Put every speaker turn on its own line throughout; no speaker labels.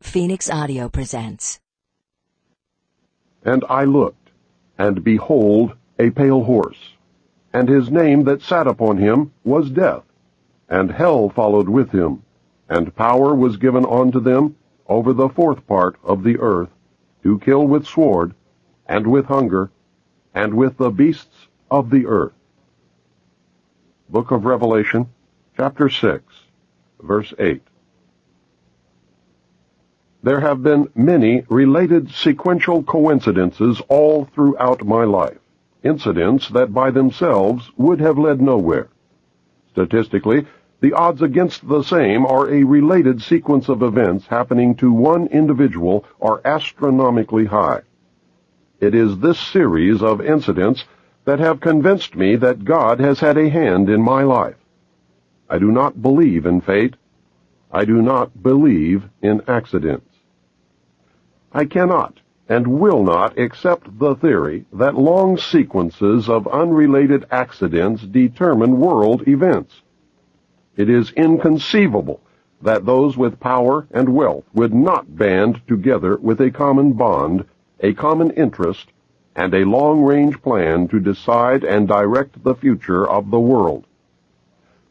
Phoenix Audio presents.
And I looked, and behold, a pale horse, and his name that sat upon him was Death, and hell followed with him, and power was given unto them over the fourth part of the earth, to kill with sword, and with hunger, and with the beasts of the earth. Book of Revelation, chapter 6, verse 8. There have been many related sequential coincidences all throughout my life, incidents that by themselves would have led nowhere. Statistically, the odds against the same or a related sequence of events happening to one individual are astronomically high. It is this series of incidents that have convinced me that God has had a hand in my life. I do not believe in fate. I do not believe in accidents. I cannot and will not accept the theory that long sequences of unrelated accidents determine world events. It is inconceivable that those with power and wealth would not band together with a common bond, a common interest, and a long-range plan to decide and direct the future of the world.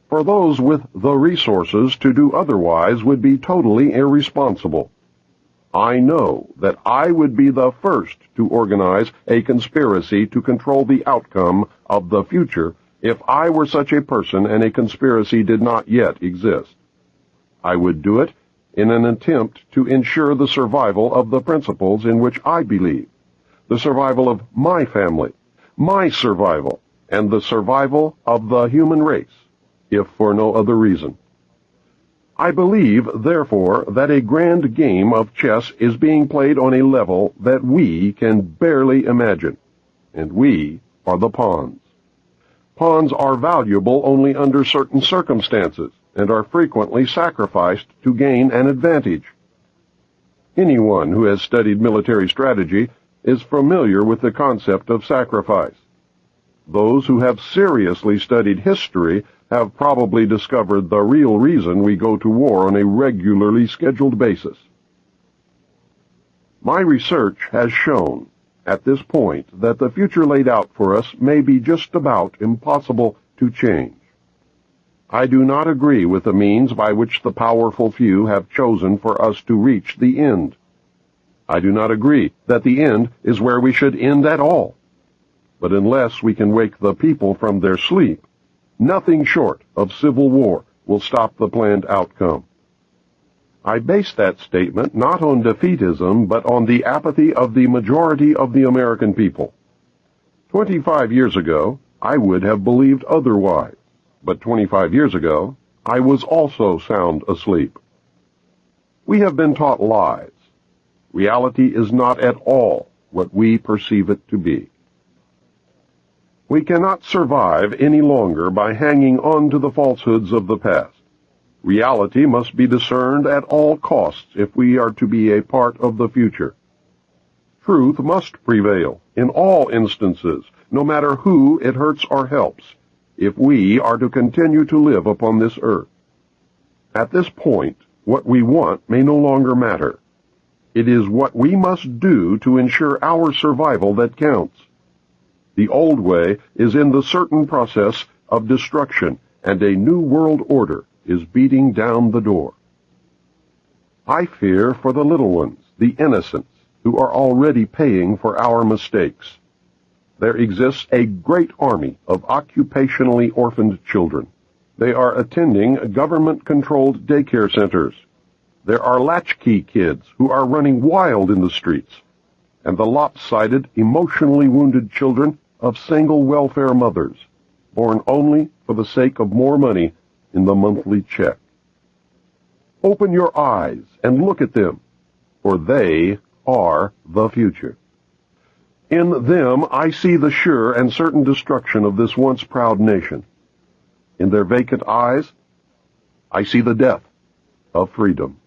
For those with the resources to do otherwise would be totally irresponsible. I know that I would be the first to organize a conspiracy to control the outcome of the future if I were such a person and a conspiracy did not yet exist. I would do it in an attempt to ensure the survival of the principles in which I believe, the survival of my family, my survival, and the survival of the human race, if for no other reason. I believe, therefore, that a grand game of chess is being played on a level that we can barely imagine, and we are the pawns. Pawns are valuable only under certain circumstances, and are frequently sacrificed to gain an advantage. Anyone who has studied military strategy is familiar with the concept of sacrifice. Those who have seriously studied history have probably discovered the real reason we go to war on a regularly scheduled basis. My research has shown, at this point, that the future laid out for us may be just about impossible to change. I do not agree with the means by which the powerful few have chosen for us to reach the end. I do not agree that the end is where we should end at all. But unless we can wake the people from their sleep, nothing short of civil war will stop the planned outcome. I base that statement not on defeatism, but on the apathy of the majority of the American people. 25 years ago, I would have believed otherwise, but 25 years ago, I was also sound asleep. We have been taught lies. Reality is not at all what we perceive it to be. We cannot survive any longer by hanging on to the falsehoods of the past. Reality must be discerned at all costs if we are to be a part of the future. Truth must prevail in all instances, no matter who it hurts or helps, if we are to continue to live upon this earth. At this point, what we want may no longer matter. It is what we must do to ensure our survival that counts. The old way is in the certain process of destruction, and a new world order is beating down the door. I fear for the little ones, the innocents, who are already paying for our mistakes. There exists a great army of occupationally orphaned children. They are attending government-controlled daycare centers. There are latchkey kids who are running wild in the streets, and the lopsided, emotionally wounded children of single welfare mothers, born only for the sake of more money in the monthly check. Open your eyes and look at them, for they are the future. In them I see the sure and certain destruction of this once proud nation. In their vacant eyes, I see the death of freedom.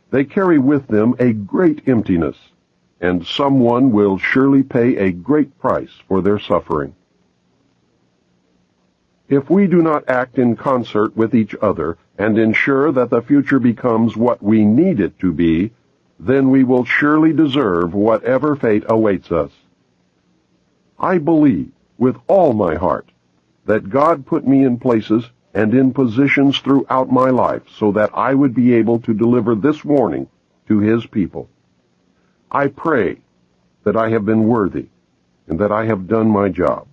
They carry with them a great emptiness, and someone will surely pay a great price for their suffering. If we do not act in concert with each other and ensure that the future becomes what we need it to be, then we will surely deserve whatever fate awaits us. I believe with all my heart that God put me in places and in positions throughout my life so that I would be able to deliver this warning to His people. I pray that I have been worthy and that I have done my job.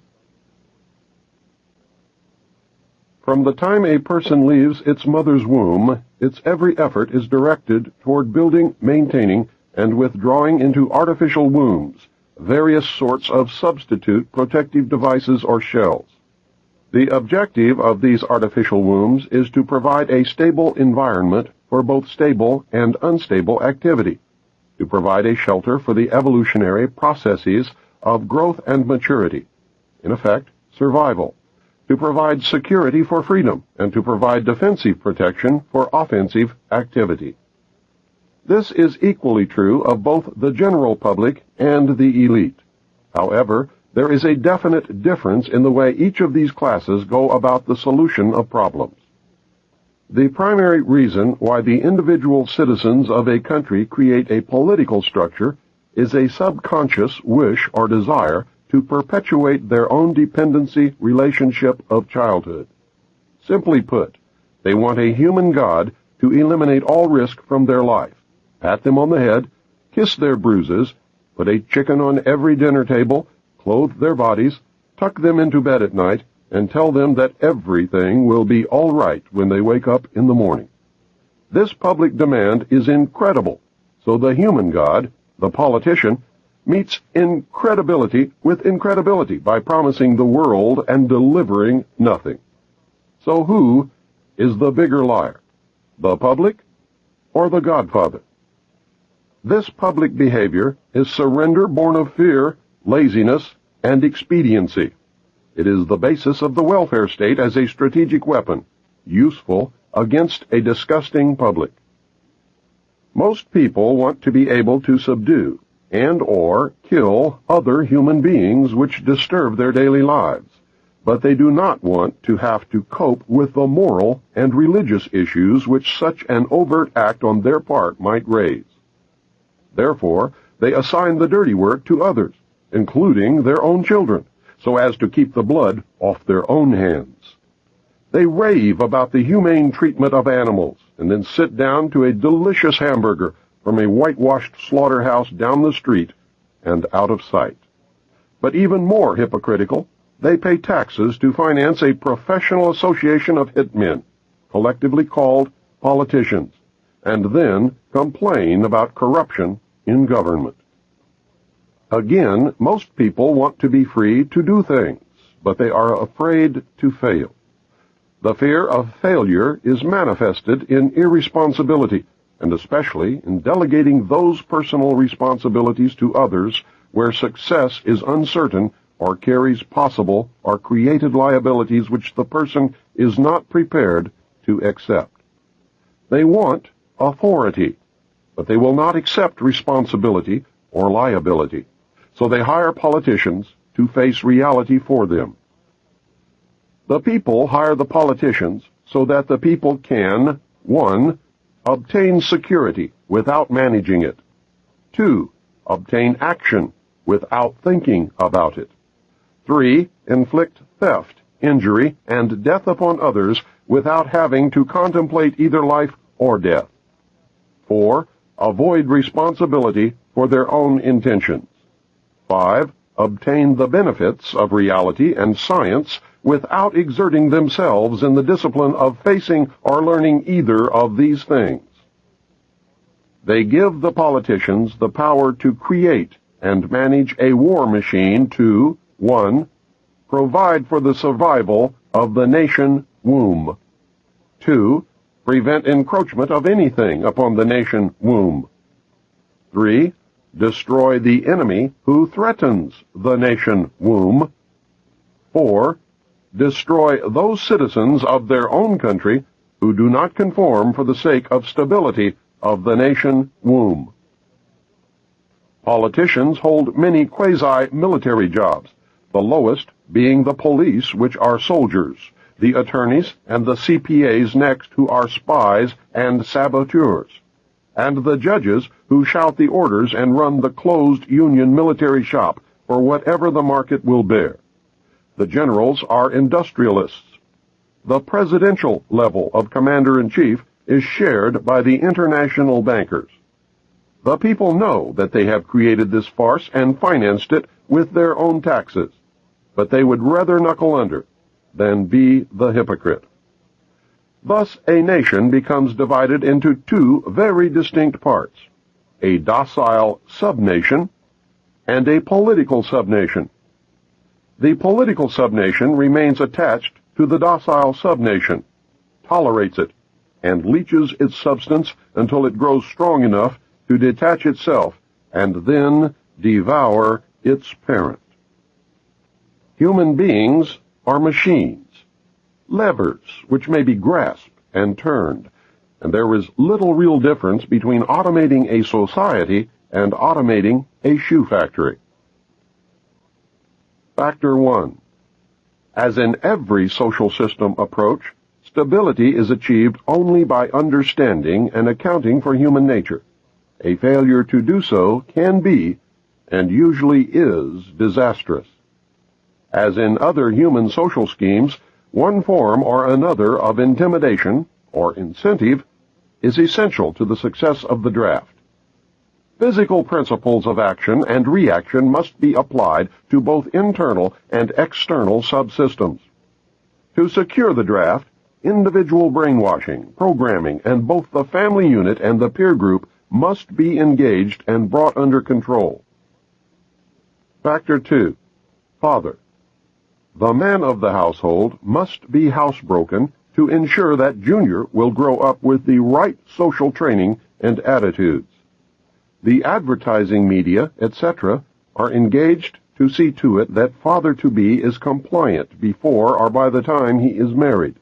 From the time a person leaves its mother's womb, its every effort is directed toward building, maintaining, and withdrawing into artificial wombs various sorts of substitute protective devices or shells. The objective of these artificial wombs is to provide a stable environment for both stable and unstable activity, to provide a shelter for the evolutionary processes of growth and maturity, in effect, survival, to provide security for freedom, and to provide defensive protection for offensive activity. This is equally true of both the general public and the elite. However, there is a definite difference in the way each of these classes go about the solution of problems. The primary reason why the individual citizens of a country create a political structure is a subconscious wish or desire to perpetuate their own dependency relationship of childhood. Simply put, they want a human God to eliminate all risk from their life, pat them on the head, kiss their bruises, put a chicken on every dinner table, clothe their bodies, tuck them into bed at night, and tell them that everything will be all right when they wake up in the morning. This public demand is incredible, so the human God, the politician, meets incredibility with incredibility by promising the world and delivering nothing. So who is the bigger liar, the public or the Godfather? This public behavior is surrender born of fear, laziness, and expediency. It is the basis of the welfare state as a strategic weapon, useful against a disgusting public. Most people want to be able to subdue and or kill other human beings which disturb their daily lives, but they do not want to have to cope with the moral and religious issues which such an overt act on their part might raise. Therefore, they assign the dirty work to others, including their own children, so as to keep the blood off their own hands. They rave about the humane treatment of animals, and then sit down to a delicious hamburger from a whitewashed slaughterhouse down the street and out of sight. But even more hypocritical, they pay taxes to finance a professional association of hitmen, collectively called politicians, and then complain about corruption in government. Again, most people want to be free to do things, but they are afraid to fail. The fear of failure is manifested in irresponsibility, and especially in delegating those personal responsibilities to others where success is uncertain or carries possible or created liabilities which the person is not prepared to accept. They want authority, but they will not accept responsibility or liability. So they hire politicians to face reality for them. The people hire the politicians so that the people can, 1, obtain security without managing it. 2, obtain action without thinking about it. 3, inflict theft, injury, and death upon others without having to contemplate either life or death. 4, avoid responsibility for their own intentions. 5, obtain the benefits of reality and science without exerting themselves in the discipline of facing or learning either of these things. They give the politicians the power to create and manage a war machine to, 1, provide for the survival of the nation womb. 2, prevent encroachment of anything upon the nation womb. 3, destroy the enemy who threatens the nation womb. 4, destroy those citizens of their own country who do not conform for the sake of stability of the nation womb. Politicians hold many quasi-military jobs, the lowest being the police, which are soldiers, the attorneys, and the CPAs next, who are spies and saboteurs. and the judges who shout the orders and run the closed Union military shop for whatever the market will bear. The generals are industrialists. The presidential level of commander-in-chief is shared by the international bankers. The people know that they have created this farce and financed it with their own taxes, but they would rather knuckle under than be the hypocrite. Thus, a nation becomes divided into two very distinct parts, a docile subnation and a political subnation. The political subnation remains attached to the docile subnation, tolerates it, and leeches its substance until it grows strong enough to detach itself and then devour its parent. Human beings are machines, levers which may be grasped and turned, and there is little real difference between automating a society and automating a shoe factory. Factor 1. As in every social system approach, stability is achieved only by understanding and accounting for human nature. A failure to do so can be, and usually is, disastrous. As in other human social schemes, one form or another of intimidation, or incentive, is essential to the success of the draft. Physical principles of action and reaction must be applied to both internal and external subsystems. To secure the draft, individual brainwashing, programming, and both the family unit and the peer group must be engaged and brought under control. Factor 2. Father. The man of the household must be housebroken to ensure that Junior will grow up with the right social training and attitudes. The advertising media, etc., are engaged to see to it that father-to-be is compliant before or by the time he is married.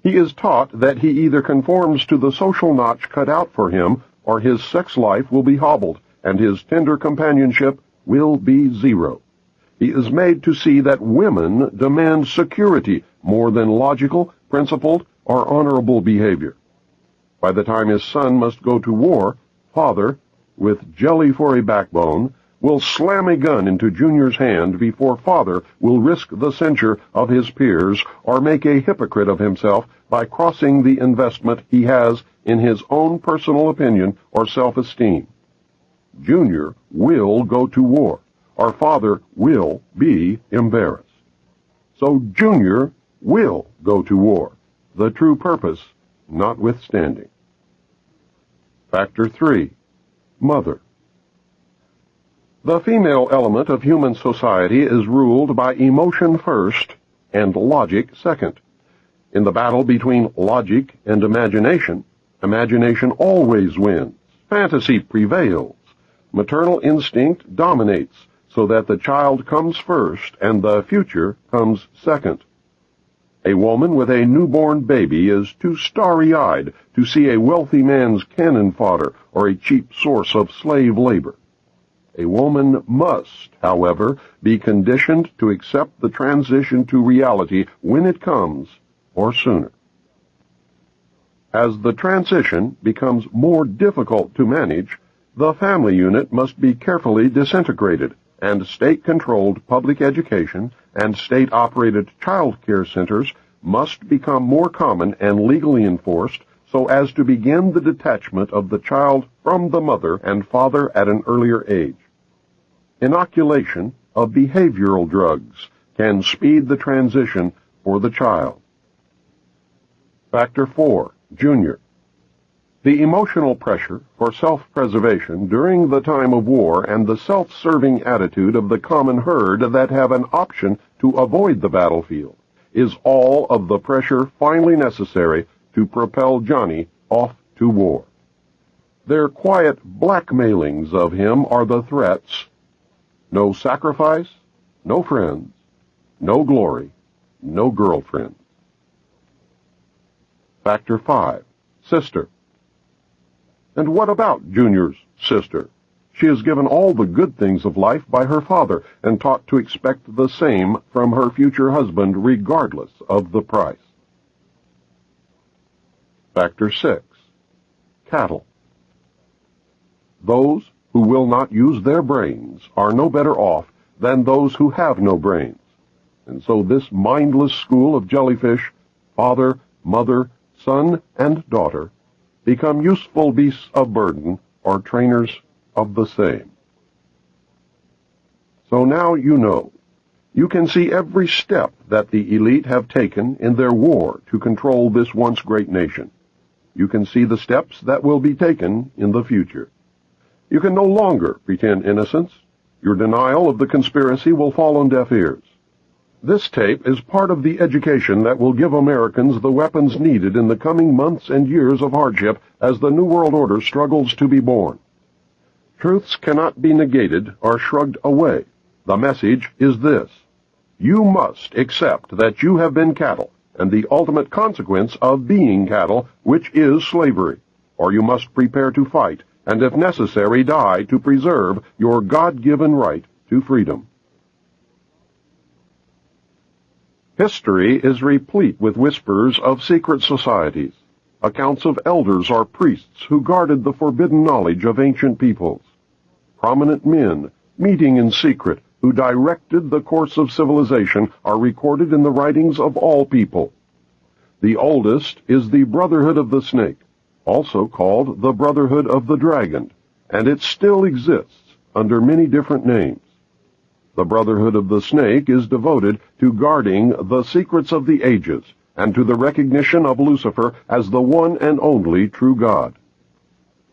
He is taught that he either conforms to the social notch cut out for him or his sex life will be hobbled and his tender companionship will be zero. He is made to see that women demand security more than logical, principled, or honorable behavior. By the time his son must go to war, father, with jelly for a backbone, will slam a gun into Junior's hand before father will risk the censure of his peers or make a hypocrite of himself by crossing the investment he has in his own personal opinion or self-esteem. Junior will go to war, or father will be embarrassed. So Junior will go to war, the true purpose notwithstanding. Factor 3. Mother. The female element of human society is ruled by emotion first and logic second. In the battle between logic and imagination, imagination always wins. Fantasy prevails. Maternal instinct dominates, so that the child comes first and the future comes second. A woman with a newborn baby is too starry-eyed to see a wealthy man's cannon fodder or a cheap source of slave labor. A woman must, however, be conditioned to accept the transition to reality when it comes, or sooner. As the transition becomes more difficult to manage, the family unit must be carefully disintegrated, and state-controlled public education and state-operated child care centers must become more common and legally enforced so as to begin the detachment of the child from the mother and father at an earlier age. Inoculation of behavioral drugs can speed the transition for the child. Factor 4. Junior. The emotional pressure for self-preservation during the time of war and the self-serving attitude of the common herd that have an option to avoid the battlefield is all of the pressure finally necessary to propel Johnny off to war. Their quiet blackmailings of him are the threats: no sacrifice, no friends, no glory, no girlfriend. Factor 5. Sister. And what about Junior's sister? She is given all the good things of life by her father and taught to expect the same from her future husband regardless of the price. Factor 6. Cattle. Those who will not use their brains are no better off than those who have no brains. And so this mindless school of jellyfish, father, mother, son, and daughter, become useful beasts of burden or trainers of the same. So now you know. You can see every step that the elite have taken in their war to control this once great nation. You can see the steps that will be taken in the future. You can no longer pretend innocence. Your denial of the conspiracy will fall on deaf ears. This tape is part of the education that will give Americans the weapons needed in the coming months and years of hardship as the New World Order struggles to be born. Truths cannot be negated or shrugged away. The message is this: you must accept that you have been cattle, and the ultimate consequence of being cattle, which is slavery, or you must prepare to fight, and if necessary die to preserve your God-given right to freedom. History is replete with whispers of secret societies, accounts of elders or priests who guarded the forbidden knowledge of ancient peoples, prominent men meeting in secret who directed the course of civilization are recorded in the writings of all people. The oldest is the Brotherhood of the Snake, also called the Brotherhood of the Dragon, and it still exists under many different names. The Brotherhood of the Snake is devoted to guarding the secrets of the ages and to the recognition of Lucifer as the one and only true God.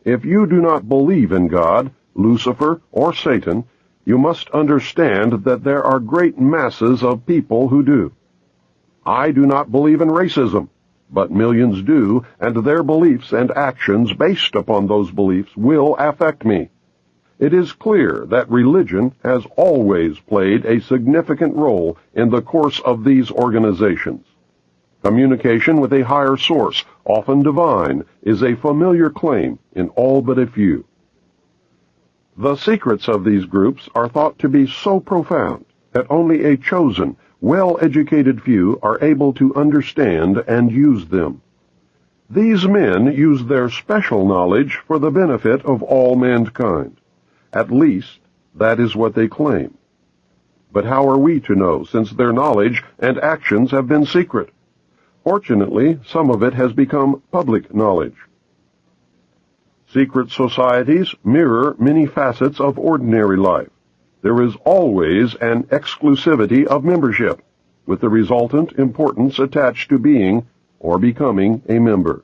If you do not believe in God, Lucifer, or Satan, you must understand that there are great masses of people who do. I do not believe in racism, but millions do, and their beliefs and actions based upon those beliefs will affect me. It is clear that religion has always played a significant role in the course of these organizations. Communication with a higher source, often divine, is a familiar claim in all but a few. The secrets of these groups are thought to be so profound that only a chosen, well-educated few are able to understand and use them. These men use their special knowledge for the benefit of all mankind. At least, that is what they claim. But how are we to know, since their knowledge and actions have been secret? Fortunately, some of it has become public knowledge. Secret societies mirror many facets of ordinary life. There is always an exclusivity of membership, with the resultant importance attached to being or becoming a member.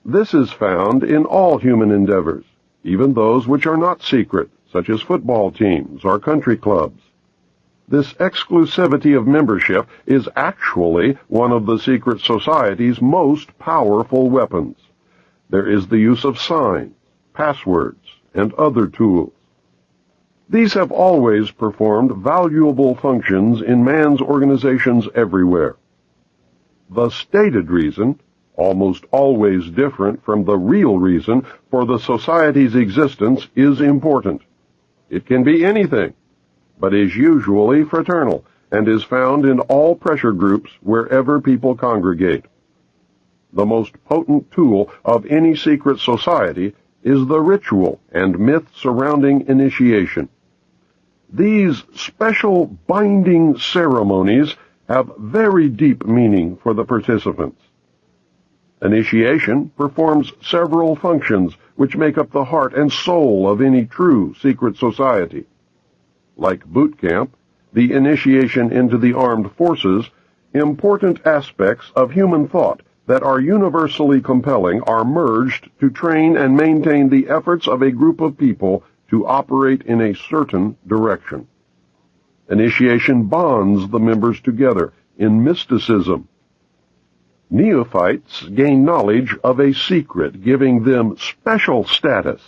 This is found in all human endeavors, even those which are not secret, such as football teams or country clubs. This exclusivity of membership is actually one of the secret society's most powerful weapons. There is the use of signs, passwords, and other tools. These have always performed valuable functions in man's organizations everywhere. The stated reason, almost always different from the real reason for the society's existence, is important. It can be anything, but is usually fraternal and is found in all pressure groups wherever people congregate. The most potent tool of any secret society is the ritual and myth surrounding initiation. These special binding ceremonies have very deep meaning for the participants. Initiation performs several functions which make up the heart and soul of any true secret society. Like boot camp, the initiation into the armed forces, important aspects of human thought that are universally compelling are merged to train and maintain the efforts of a group of people to operate in a certain direction. Initiation bonds the members together in mysticism. Neophytes gain knowledge of a secret, giving them special status.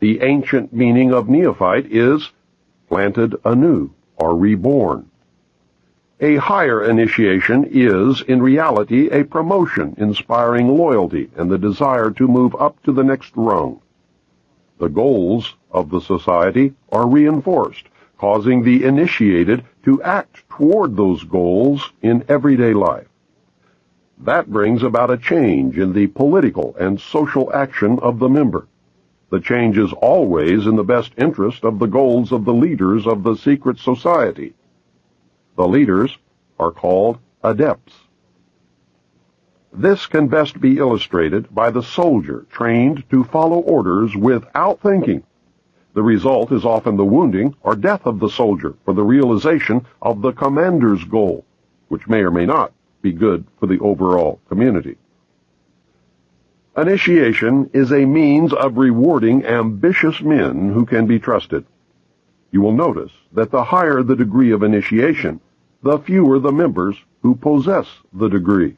The ancient meaning of neophyte is planted anew or reborn. A higher initiation is, in reality, a promotion inspiring loyalty and the desire to move up to the next rung. The goals of the society are reinforced, causing the initiated to act toward those goals in everyday life. That brings about a change in the political and social action of the member. The change is always in the best interest of the goals of the leaders of the secret society. The leaders are called adepts. This can best be illustrated by the soldier trained to follow orders without thinking. The result is often the wounding or death of the soldier for the realization of the commander's goal, which may or may not be good for the overall community. Initiation is a means of rewarding ambitious men who can be trusted. You will notice that the higher the degree of initiation, the fewer the members who possess the degree.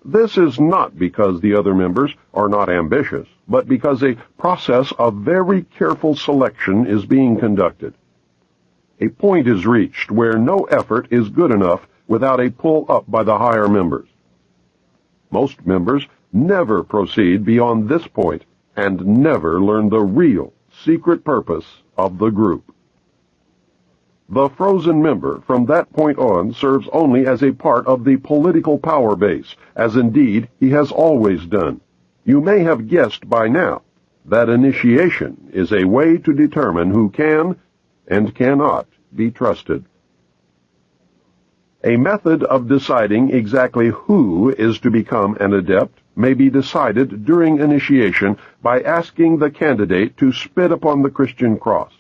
This is not because the other members are not ambitious, but because a process of very careful selection is being conducted. A point is reached where no effort is good enough without a pull up by the higher members. Most members never proceed beyond this point and never learn the real, secret purpose of the group. The frozen member from that point on serves only as a part of the political power base, as indeed he has always done. You may have guessed by now that initiation is a way to determine who can and cannot be trusted. A method of deciding exactly who is to become an adept may be decided during initiation by asking the candidate to spit upon the Christian cross.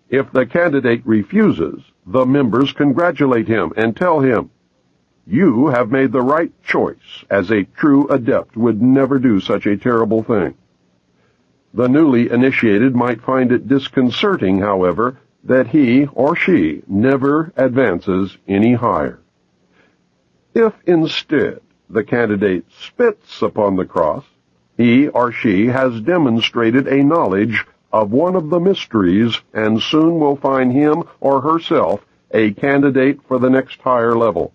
If the candidate refuses, the members congratulate him and tell him, "You have made the right choice, as a true adept would never do such a terrible thing." The newly initiated might find it disconcerting, however, that he or she never advances any higher. If instead the candidate spits upon the cross, he or she has demonstrated a knowledge of one of the mysteries and soon will find him or herself a candidate for the next higher level.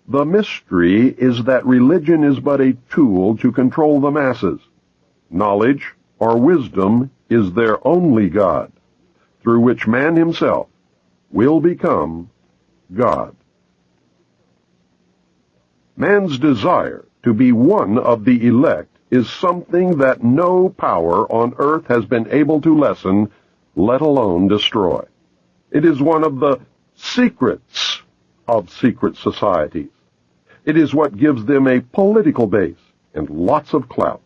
The mystery is that religion is but a tool to control the masses. Knowledge or wisdom is their only God, through which man himself will become God. Man's desire to be one of the elect is something that no power on earth has been able to lessen, let alone destroy. It is one of the secrets of secret societies. It is what gives them a political base and lots of clout.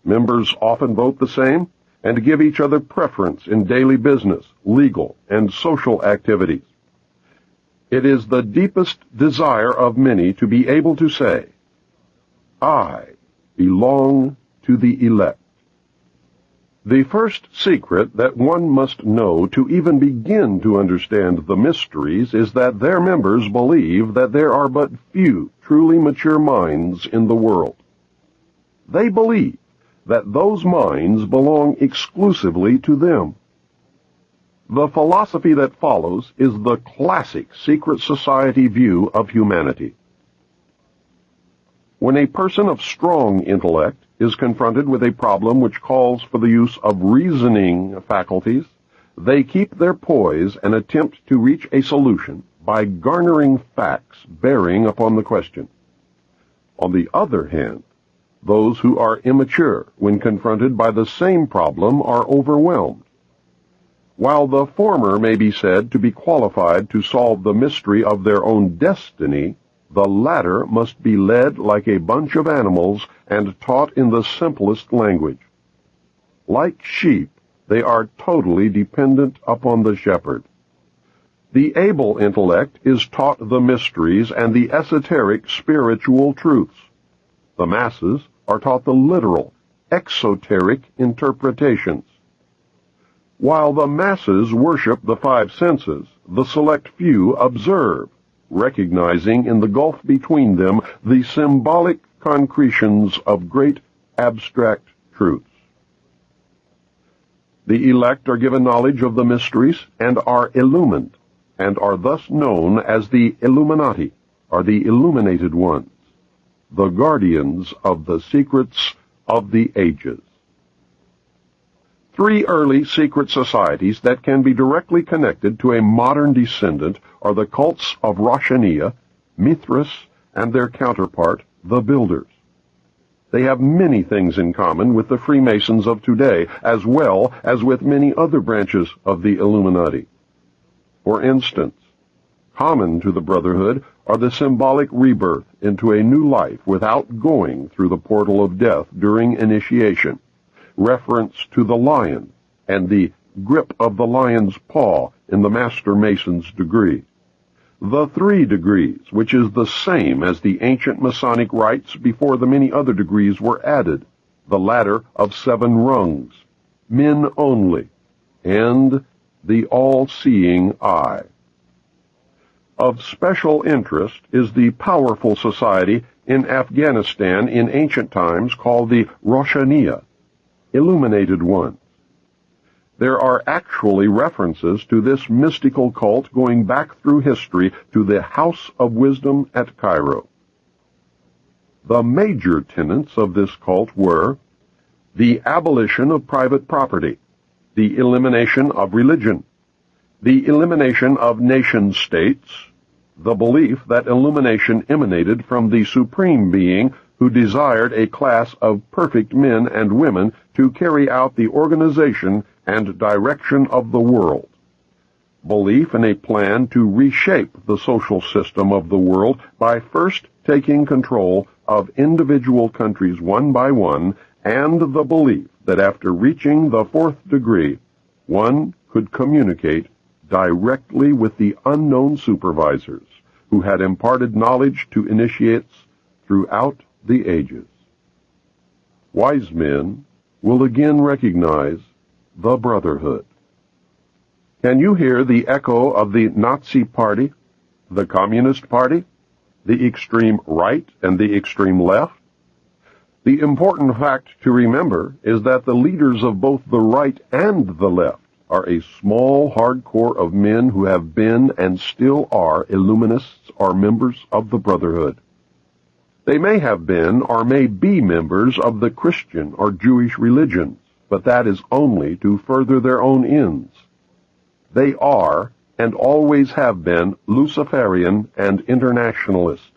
Members often vote the same and give each other preference in daily business, legal, and social activities. It is the deepest desire of many to be able to say, "I belong to the elect." The first secret that one must know to even begin to understand the mysteries is that their members believe that there are but few truly mature minds in the world. They believe that those minds belong exclusively to them. The philosophy that follows is the classic secret society view of humanity. When a person of strong intellect is confronted with a problem which calls for the use of reasoning faculties, they keep their poise and attempt to reach a solution by garnering facts bearing upon the question. On the other hand, those who are immature when confronted by the same problem are overwhelmed. While the former may be said to be qualified to solve the mystery of their own destiny, the latter must be led like a bunch of animals and taught in the simplest language. Like sheep, they are totally dependent upon the shepherd. The able intellect is taught the mysteries and the esoteric spiritual truths. The masses are taught the literal, exoteric interpretations. While the masses worship the five senses, the select few observe, recognizing in the gulf between them the symbolic concretions of great abstract truths. The elect are given knowledge of the mysteries and are illumined, and are thus known as the Illuminati, or the illuminated ones, the guardians of the secrets of the ages. Three early secret societies that can be directly connected to a modern descendant are the cults of Roshaniya, Mithras, and their counterpart, the Builders. They have many things in common with the Freemasons of today, as well as with many other branches of the Illuminati. For instance, common to the Brotherhood are the symbolic rebirth into a new life without going through the portal of death during initiation, reference to the lion, and the grip of the lion's paw in the Master Mason's degree. The 3 degrees, which is the same as the ancient Masonic rites before the many other degrees were added, the ladder of 7 rungs, men only, and the all-seeing eye. Of special interest is the powerful society in Afghanistan in ancient times called the Roshaniya, Illuminated Ones. There are actually references to this mystical cult going back through history to the House of Wisdom at Cairo. The major tenets of this cult were the abolition of private property, the elimination of religion, the elimination of nation-states, the belief that illumination emanated from the Supreme Being who desired a class of perfect men and women to carry out the organization and direction of the world. Belief in a plan to reshape the social system of the world by first taking control of individual countries one by one, and the belief that after reaching the 4th degree, one could communicate directly with the unknown supervisors who had imparted knowledge to initiates throughout the ages. Wise men will again recognize the Brotherhood. Can you hear the echo of the Nazi Party, the Communist Party, the extreme right and the extreme left? The important fact to remember is that the leaders of both the right and the left are a small hardcore of men who have been and still are Illuminists or members of the Brotherhood. They may have been or may be members of the Christian or Jewish religions, but that is only to further their own ends. They are, and always have been, Luciferian and internationalist.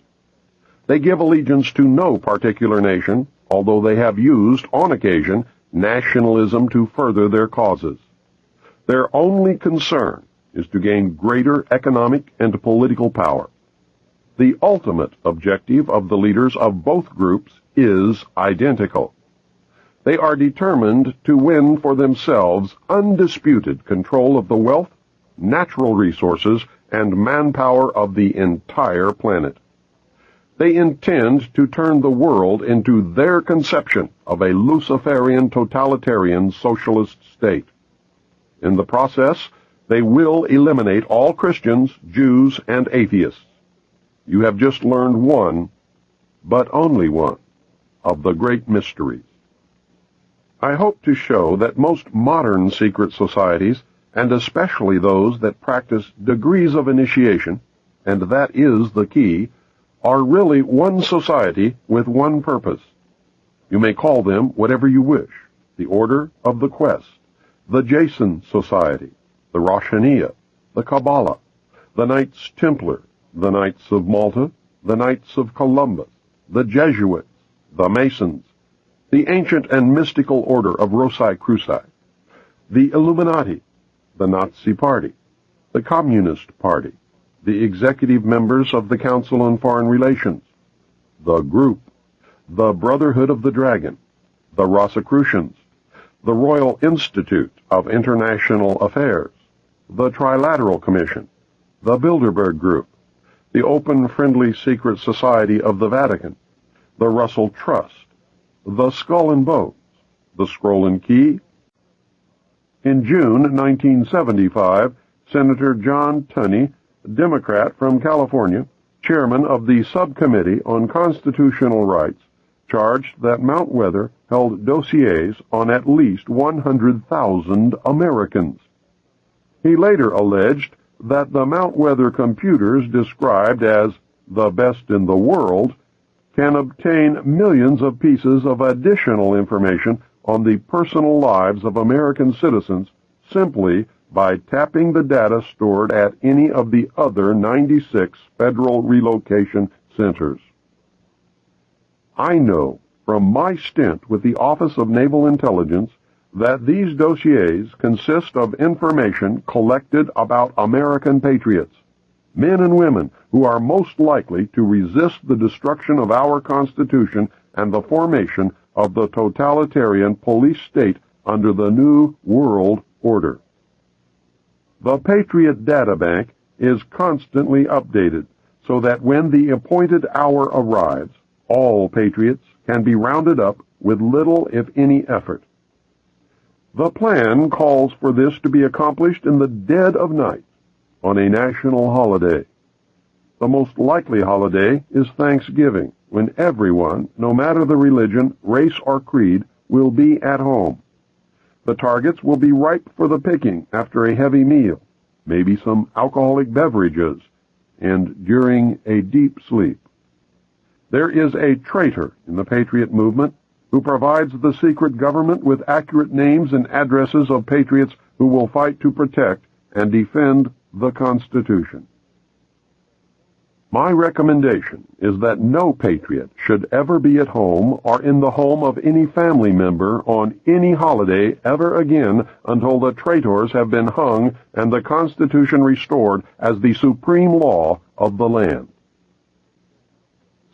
They give allegiance to no particular nation, although they have used, on occasion, nationalism to further their causes. Their only concern is to gain greater economic and political power. The ultimate objective of the leaders of both groups is identical. They are determined to win for themselves undisputed control of the wealth, natural resources, and manpower of the entire planet. They intend to turn the world into their conception of a Luciferian totalitarian socialist state. In the process, they will eliminate all Christians, Jews, and atheists. You have just learned one, but only one, of the great mysteries. I hope to show that most modern secret societies, and especially those that practice degrees of initiation, and that is the key, are really one society with one purpose. You may call them whatever you wish: the Order of the Quest, the Jason Society, the Roshaniya, the Kabbalah, the Knights Templar, the Knights of Malta, the Knights of Columbus, the Jesuits, the Masons, the ancient and mystical order of Rosicruci, the Illuminati, the Nazi Party, the Communist Party, the executive members of the Council on Foreign Relations, the Group, the Brotherhood of the Dragon, the Rosicrucians, the Royal Institute of International Affairs, the Trilateral Commission, the Bilderberg Group, the Open Friendly Secret Society of the Vatican, the Russell Trust, the Skull and Bones, the Scroll and Key. In June 1975, Senator John Tunney, Democrat from California, chairman of the Subcommittee on Constitutional Rights, charged that Mount Weather held dossiers on at least 100,000 Americans. He later alleged that the Mount Weather computers described as the best in the world can obtain millions of pieces of additional information on the personal lives of American citizens simply by tapping the data stored at any of the other 96 federal relocation centers. I know from my stint with the Office of Naval Intelligence that these dossiers consist of information collected about American patriots, men and women who are most likely to resist the destruction of our Constitution and the formation of the totalitarian police state under the New World Order. The Patriot Data Bank is constantly updated so that when the appointed hour arrives, all patriots can be rounded up with little, if any, effort. The plan calls for this to be accomplished in the dead of night on a national holiday. The most likely holiday is Thanksgiving, when everyone, no matter the religion, race, or creed, will be at home. The targets will be ripe for the picking after a heavy meal, maybe some alcoholic beverages, and during a deep sleep. There is a traitor in the Patriot movement who provides the secret government with accurate names and addresses of patriots who will fight to protect and defend the Constitution. My recommendation is that no patriot should ever be at home or in the home of any family member on any holiday ever again until the traitors have been hung and the Constitution restored as the supreme law of the land.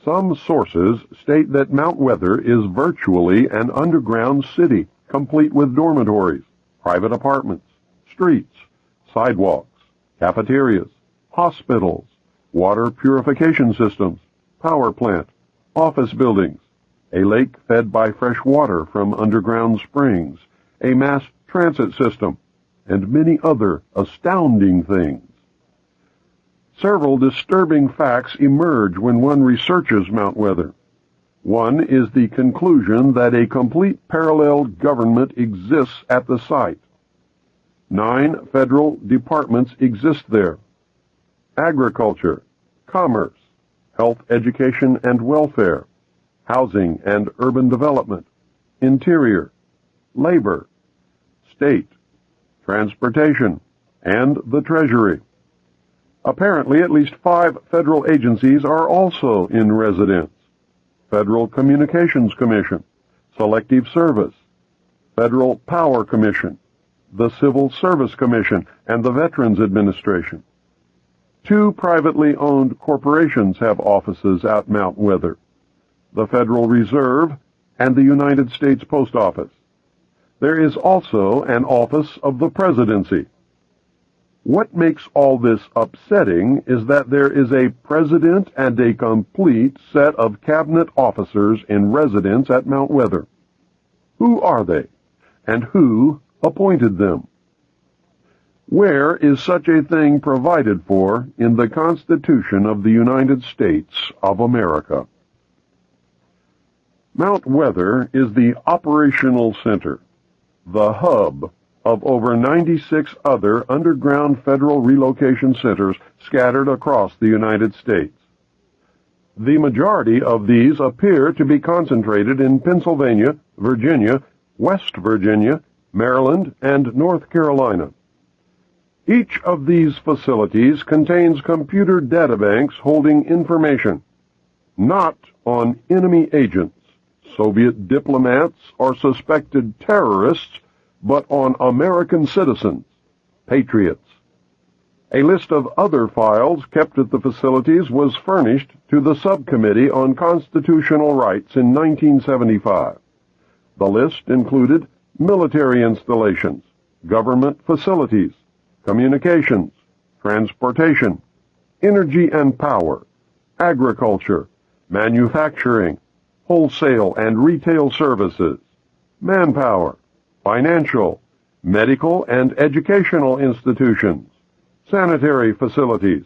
Some sources state that Mount Weather is virtually an underground city, complete with dormitories, private apartments, streets, sidewalks, cafeterias, hospitals, water purification systems, power plant, office buildings, a lake fed by fresh water from underground springs, a mass transit system, and many other astounding things. Several disturbing facts emerge when one researches Mount Weather. One is the conclusion that a complete parallel government exists at the site. 9 federal departments exist there: agriculture, commerce, health, education, and welfare, housing and urban development, interior, labor, state, transportation, and the Treasury. Apparently, at least 5 federal agencies are also in residence: Federal Communications Commission, Selective Service, Federal Power Commission, the Civil Service Commission, and the Veterans Administration. 2 privately owned corporations have offices at Mount Weather: the Federal Reserve and the United States Post Office. There is also an office of the Presidency. What makes all this upsetting is that there is a president and a complete set of cabinet officers in residence at Mount Weather. Who are they, and who appointed them? Where is such a thing provided for in the Constitution of the United States of America? Mount Weather is the operational center, the hub of over 96 other underground federal relocation centers scattered across the United States. The majority of these appear to be concentrated in Pennsylvania, Virginia, West Virginia, Maryland, and North Carolina. Each of these facilities contains computer databanks holding information, not on enemy agents, Soviet diplomats, or suspected terrorists, but on American citizens, patriots. A list of other files kept at the facilities was furnished to the Subcommittee on Constitutional Rights in 1975. The list included military installations, government facilities, communications, transportation, energy and power, agriculture, manufacturing, wholesale and retail services, manpower, financial, medical and educational institutions, sanitary facilities,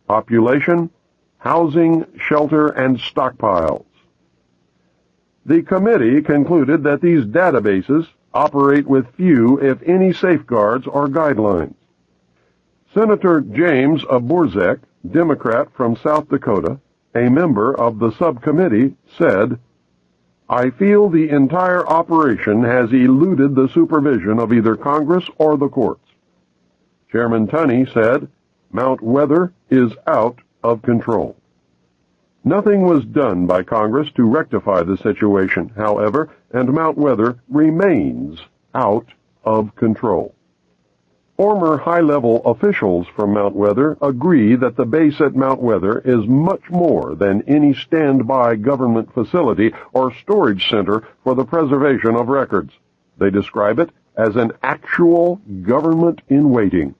population, housing, shelter, and stockpiles. The committee concluded that these databases operate with few, if any, safeguards or guidelines. Senator James Borzek, Democrat from South Dakota, a member of the subcommittee, said, "I feel the entire operation has eluded the supervision of either Congress or the courts." Chairman Tunney said, "Mount Weather is out of control." Nothing was done by Congress to rectify the situation, however, and Mount Weather remains out of control. Former high-level officials from Mount Weather agree that the base at Mount Weather is much more than any standby government facility or storage center for the preservation of records. They describe it as an actual government in waiting.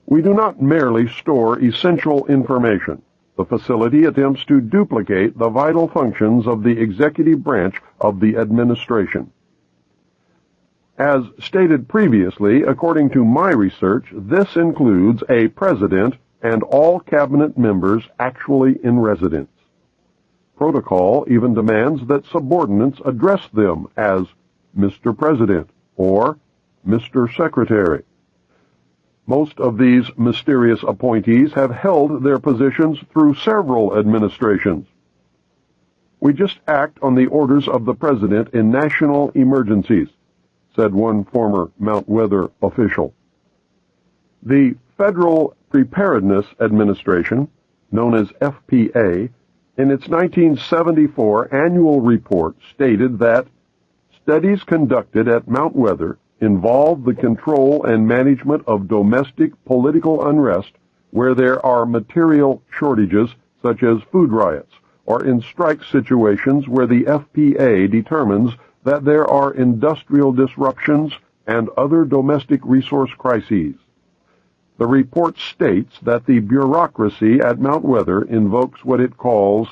We do not merely store essential information. The facility attempts to duplicate the vital functions of the executive branch of the administration. As stated previously, according to my research, this includes a president and all cabinet members actually in residence. Protocol even demands that subordinates address them as Mr. President or Mr. Secretary. Most of these mysterious appointees have held their positions through several administrations. We just act on the orders of the President in national emergencies, said one former Mount Weather official. The Federal Preparedness Administration, known as FPA, in its 1974 annual report stated that studies conducted at Mount Weather involve the control and management of domestic political unrest where there are material shortages such as food riots, or in strike situations where the FPA determines that there are industrial disruptions and other domestic resource crises. The report states that the bureaucracy at Mount Weather invokes what it calls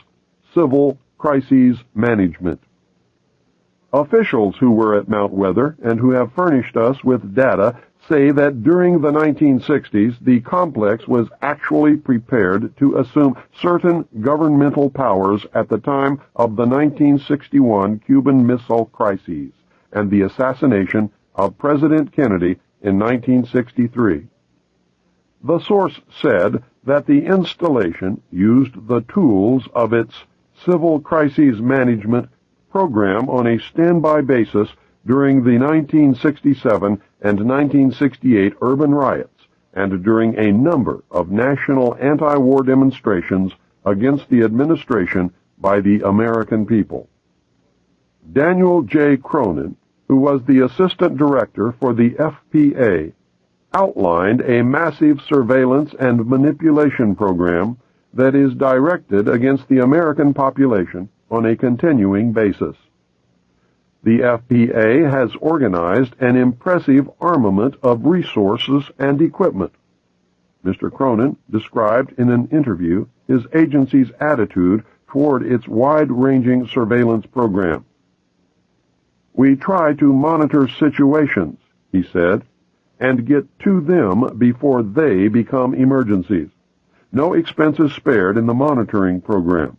civil crises management. Officials who were at Mount Weather and who have furnished us with data say that during the 1960s, the complex was actually prepared to assume certain governmental powers at the time of the 1961 Cuban Missile Crisis and the assassination of President Kennedy in 1963. The source said that the installation used the tools of its Civil Crises Management program on a standby basis during the 1967 and 1968 urban riots and during a number of national anti-war demonstrations against the administration by the American people. Daniel J. Cronin, who was the assistant director for the FPA, outlined a massive surveillance and manipulation program that is directed against the American population on a continuing basis. The FPA has organized an impressive armament of resources and equipment. Mr. Cronin described in an interview his agency's attitude toward its wide-ranging surveillance program. "We try to monitor situations," he said, "and get to them before they become emergencies. No expenses spared in the monitoring program."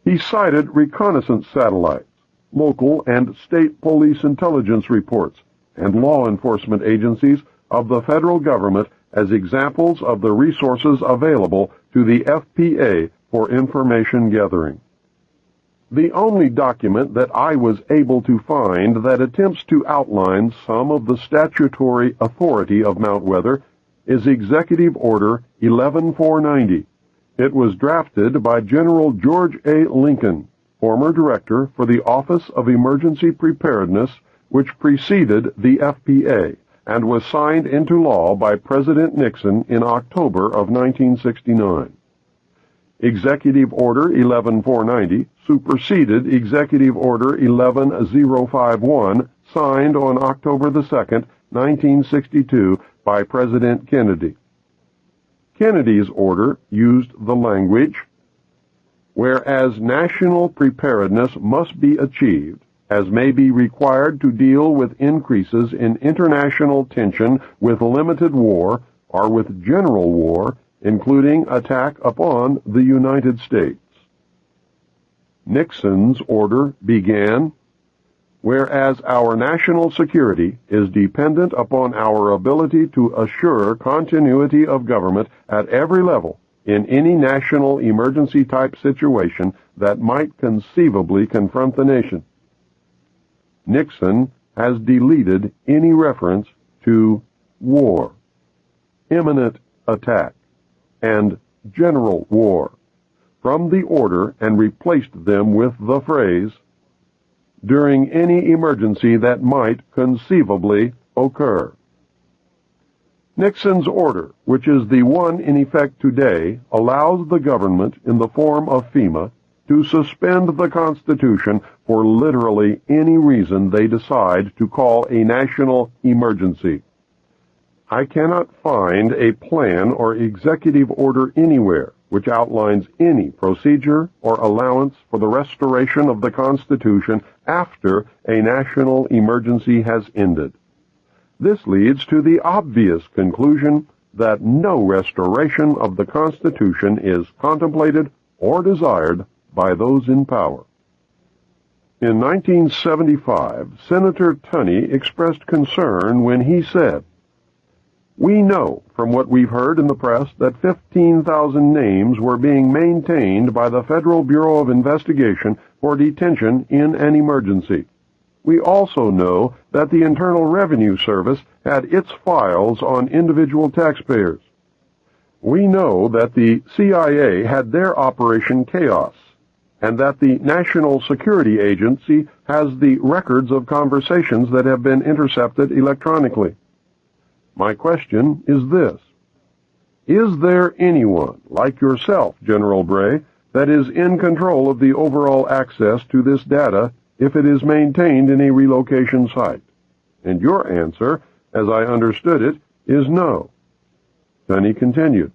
He cited reconnaissance satellites, local and state police intelligence reports, and law enforcement agencies of the federal government as examples of the resources available to the FPA for information gathering. The only document that I was able to find that attempts to outline some of the statutory authority of Mount Weather is Executive Order 11490. It was drafted by General George A. Lincoln, former director for the Office of Emergency Preparedness, which preceded the FPA, and was signed into law by President Nixon in October of 1969. Executive Order 11490 superseded Executive Order 11051, signed on October 2, 1962, by President Kennedy. Kennedy's order used the language, "Whereas national preparedness must be achieved, as may be required to deal with increases in international tension with limited war or with general war, including attack upon the United States." Nixon's order began, "Whereas our national security is dependent upon our ability to assure continuity of government at every level in any national emergency-type situation that might conceivably confront the nation." Nixon has deleted any reference to war, imminent attack, and general war from the order and replaced them with the phrase, during any emergency that might conceivably occur. Nixon's order, which is the one in effect today, allows the government, in the form of FEMA, to suspend the Constitution for literally any reason they decide to call a national emergency. I cannot find a plan or executive order anywhere which outlines any procedure or allowance for the restoration of the Constitution after a national emergency has ended. This leads to the obvious conclusion that no restoration of the Constitution is contemplated or desired by those in power. In 1975, Senator Tunney expressed concern when he said, "We know from what we've heard in the press that 15,000 names were being maintained by the Federal Bureau of Investigation for detention in an emergency. We also know that the Internal Revenue Service had its files on individual taxpayers. We know that the CIA had their Operation Chaos, and that the National Security Agency has the records of conversations that have been intercepted electronically. My question is this. Is there anyone, like yourself, General Bray, that is in control of the overall access to this data if it is maintained in a relocation site?" And your answer, as I understood it, is no. Then he continued,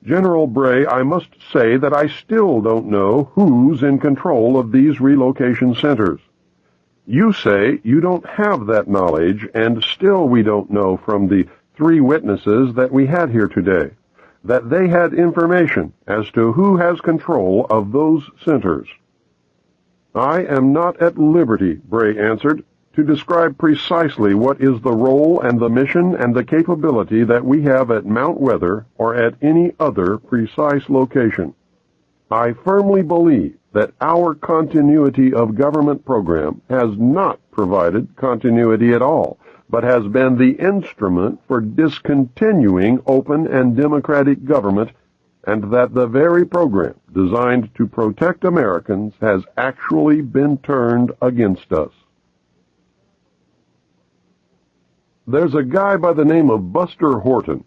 "General Bray, I must say that I still don't know who's in control of these relocation centers. You say you don't have that knowledge, and still we don't know from the 3 witnesses that we had here today that they had information as to who has control of those centers." "I am not at liberty," Bray answered, "to describe precisely what is the role and the mission and the capability that we have at Mount Weather or at any other precise location. I firmly believe that our continuity of government program has not provided continuity at all, but has been the instrument for discontinuing open and democratic government, and that the very program designed to protect Americans has actually been turned against us." There's a guy by the name of Buster Horton.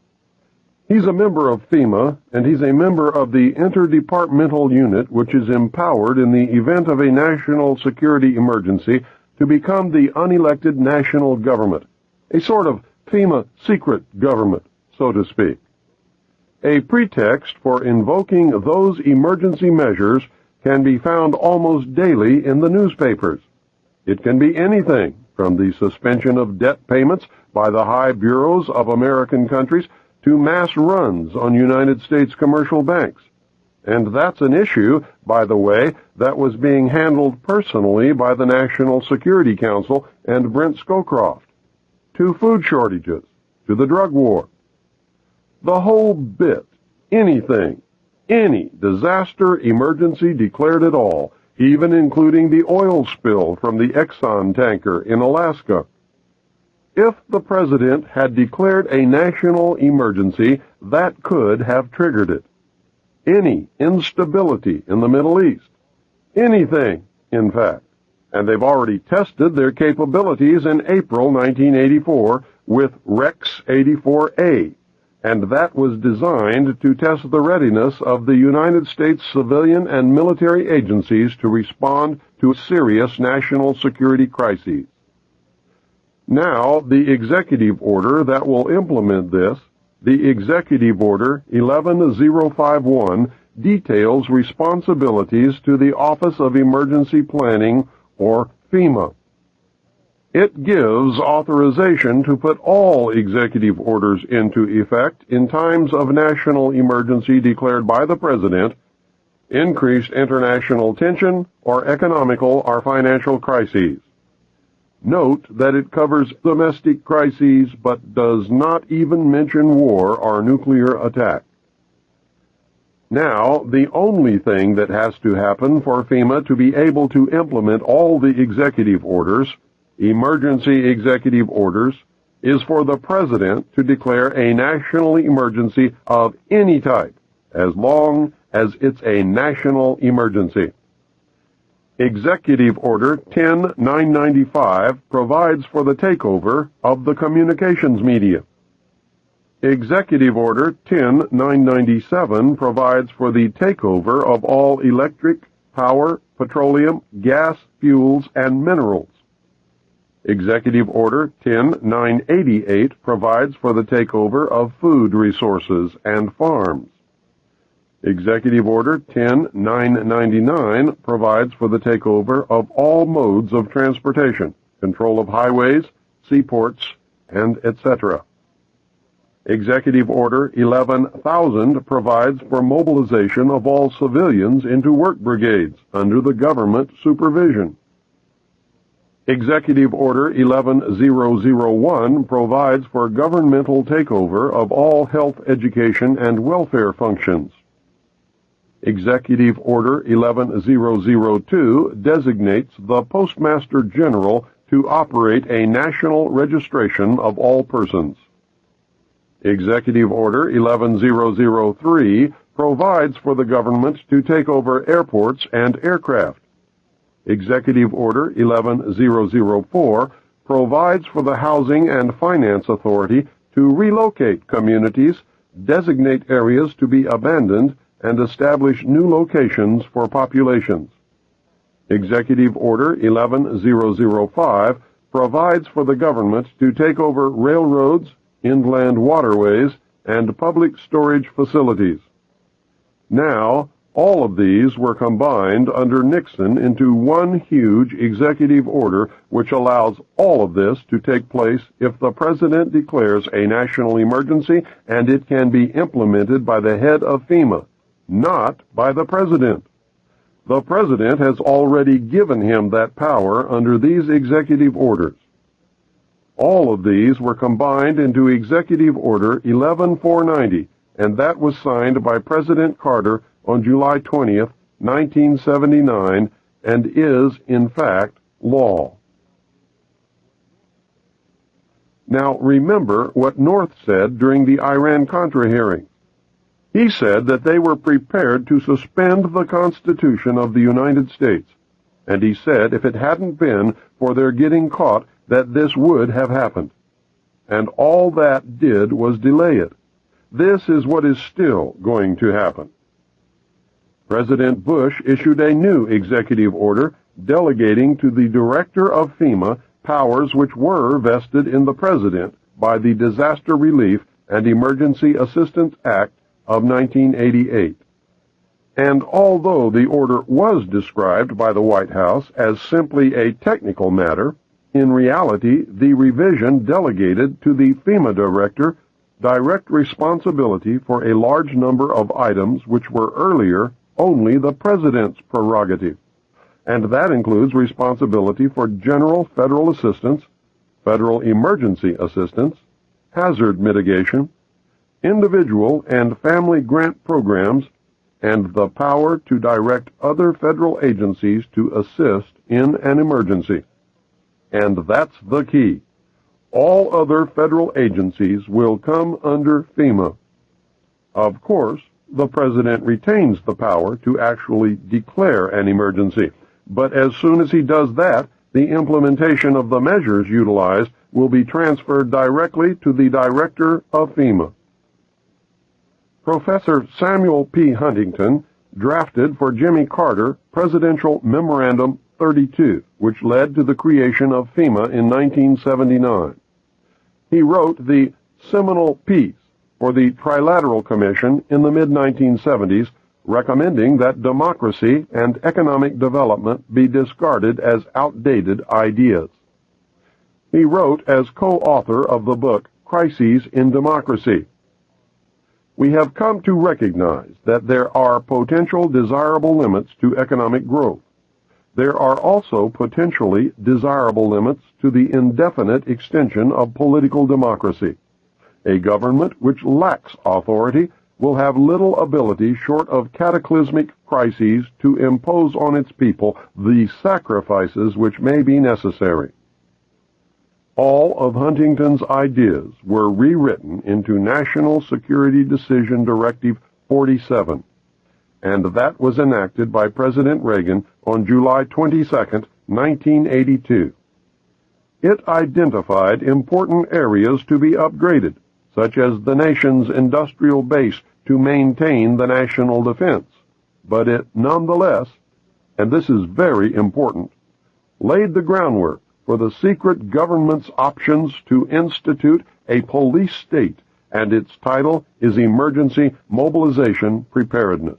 He's a member of FEMA, and he's a member of the interdepartmental unit which is empowered in the event of a national security emergency to become the unelected national government, a sort of FEMA secret government, so to speak. A pretext for invoking those emergency measures can be found almost daily in the newspapers. It can be anything from the suspension of debt payments by the high bureaus of American countries to mass runs on United States commercial banks. And that's an issue, by the way, that was being handled personally by the National Security Council and Brent Scowcroft. To food shortages, to the drug war. The whole bit, anything, any disaster emergency declared at all, even including the oil spill from the Exxon tanker in Alaska. If the president had declared a national emergency, that could have triggered it. Any instability in the Middle East. Anything, in fact. And they've already tested their capabilities in April 1984 with Rex 84A, and that was designed to test the readiness of the United States civilian and military agencies to respond to serious national security crises. Now, the executive order that will implement this, the Executive Order 11051, details responsibilities to the Office of Emergency Planning, or FEMA. It gives authorization to put all executive orders into effect in times of national emergency declared by the President, increased international tension, or economical or financial crises. Note that it covers domestic crises but does not even mention war or nuclear attack. Now, the only thing that has to happen for FEMA to be able to implement all the executive orders, emergency executive orders, is for the President to declare a national emergency of any type, as long as it's a national emergency. Executive Order 10995 provides for the takeover of the communications media. Executive Order 10997 provides for the takeover of all electric, power, petroleum, gas, fuels, and minerals. Executive Order 10988 provides for the takeover of food resources and farms. Executive Order 10999 provides for the takeover of all modes of transportation, control of highways, seaports, and etc. Executive Order 11,000 provides for mobilization of all civilians into work brigades under the government supervision. Executive Order 11001 provides for governmental takeover of all health, education, and welfare functions. Executive Order 11002 designates the Postmaster General to operate a national registration of all persons. Executive Order 11003 provides for the government to take over airports and aircraft. Executive Order 11004 provides for the Housing and Finance Authority to relocate communities, designate areas to be abandoned, and establish new locations for populations. Executive Order 11005 provides for the government to take over railroads, inland waterways, and public storage facilities. Now, all of these were combined under Nixon into one huge executive order which allows all of this to take place if the President declares a national emergency, and it can be implemented by the head of FEMA, not by the President. The President has already given him that power under these executive orders. All of these were combined into Executive Order 11490, and that was signed by President Carter on July 20th, 1979, and is, in fact, law. Now, remember what North said during the Iran-Contra hearing. He said that they were prepared to suspend the Constitution of the United States, and he said if it hadn't been for their getting caught, that this would have happened. And all that did was delay it. This is what is still going to happen. President Bush issued a new executive order delegating to the director of FEMA powers which were vested in the President by the Disaster Relief and Emergency Assistance Act of 1988. And although the order was described by the White House as simply a technical matter, in reality, the revision delegated to the FEMA director direct responsibility for a large number of items which were earlier only the President's prerogative, and that includes responsibility for general federal assistance, federal emergency assistance, hazard mitigation, individual and family grant programs, and the power to direct other federal agencies to assist in an emergency. And that's the key. All other federal agencies will come under FEMA. Of course, the President retains the power to actually declare an emergency, but as soon as he does that, the implementation of the measures utilized will be transferred directly to the Director of FEMA. Professor Samuel P. Huntington drafted for Jimmy Carter Presidential Memorandum 32, which led to the creation of FEMA in 1979. He wrote the seminal piece for the Trilateral Commission in the mid-1970s, recommending that democracy and economic development be discarded as outdated ideas. He wrote as co-author of the book Crises in Democracy. We have come to recognize that there are potential desirable limits to economic growth. There are also potentially desirable limits to the indefinite extension of political democracy. A government which lacks authority will have little ability short of cataclysmic crises to impose on its people the sacrifices which may be necessary. All of Huntington's ideas were rewritten into National Security Decision Directive 1947, and that was enacted by President Reagan on July 22, 1982. It identified important areas to be upgraded, such as the nation's industrial base to maintain the national defense, but it nonetheless, and this is very important, laid the groundwork for the secret government's options to institute a police state, and its title is Emergency Mobilization Preparedness.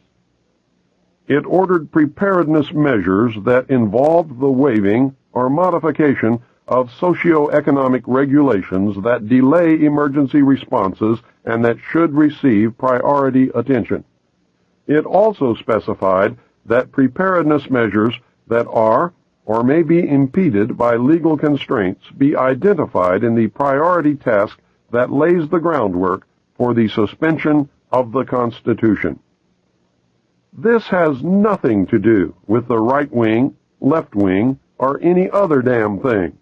It ordered preparedness measures that involved the waiving or modification of socio-economic regulations that delay emergency responses and that should receive priority attention. It also specified that preparedness measures that are or may be impeded by legal constraints be identified in the priority task that lays the groundwork for the suspension of the Constitution. This has nothing to do with the right wing, left wing, or any other damn thing.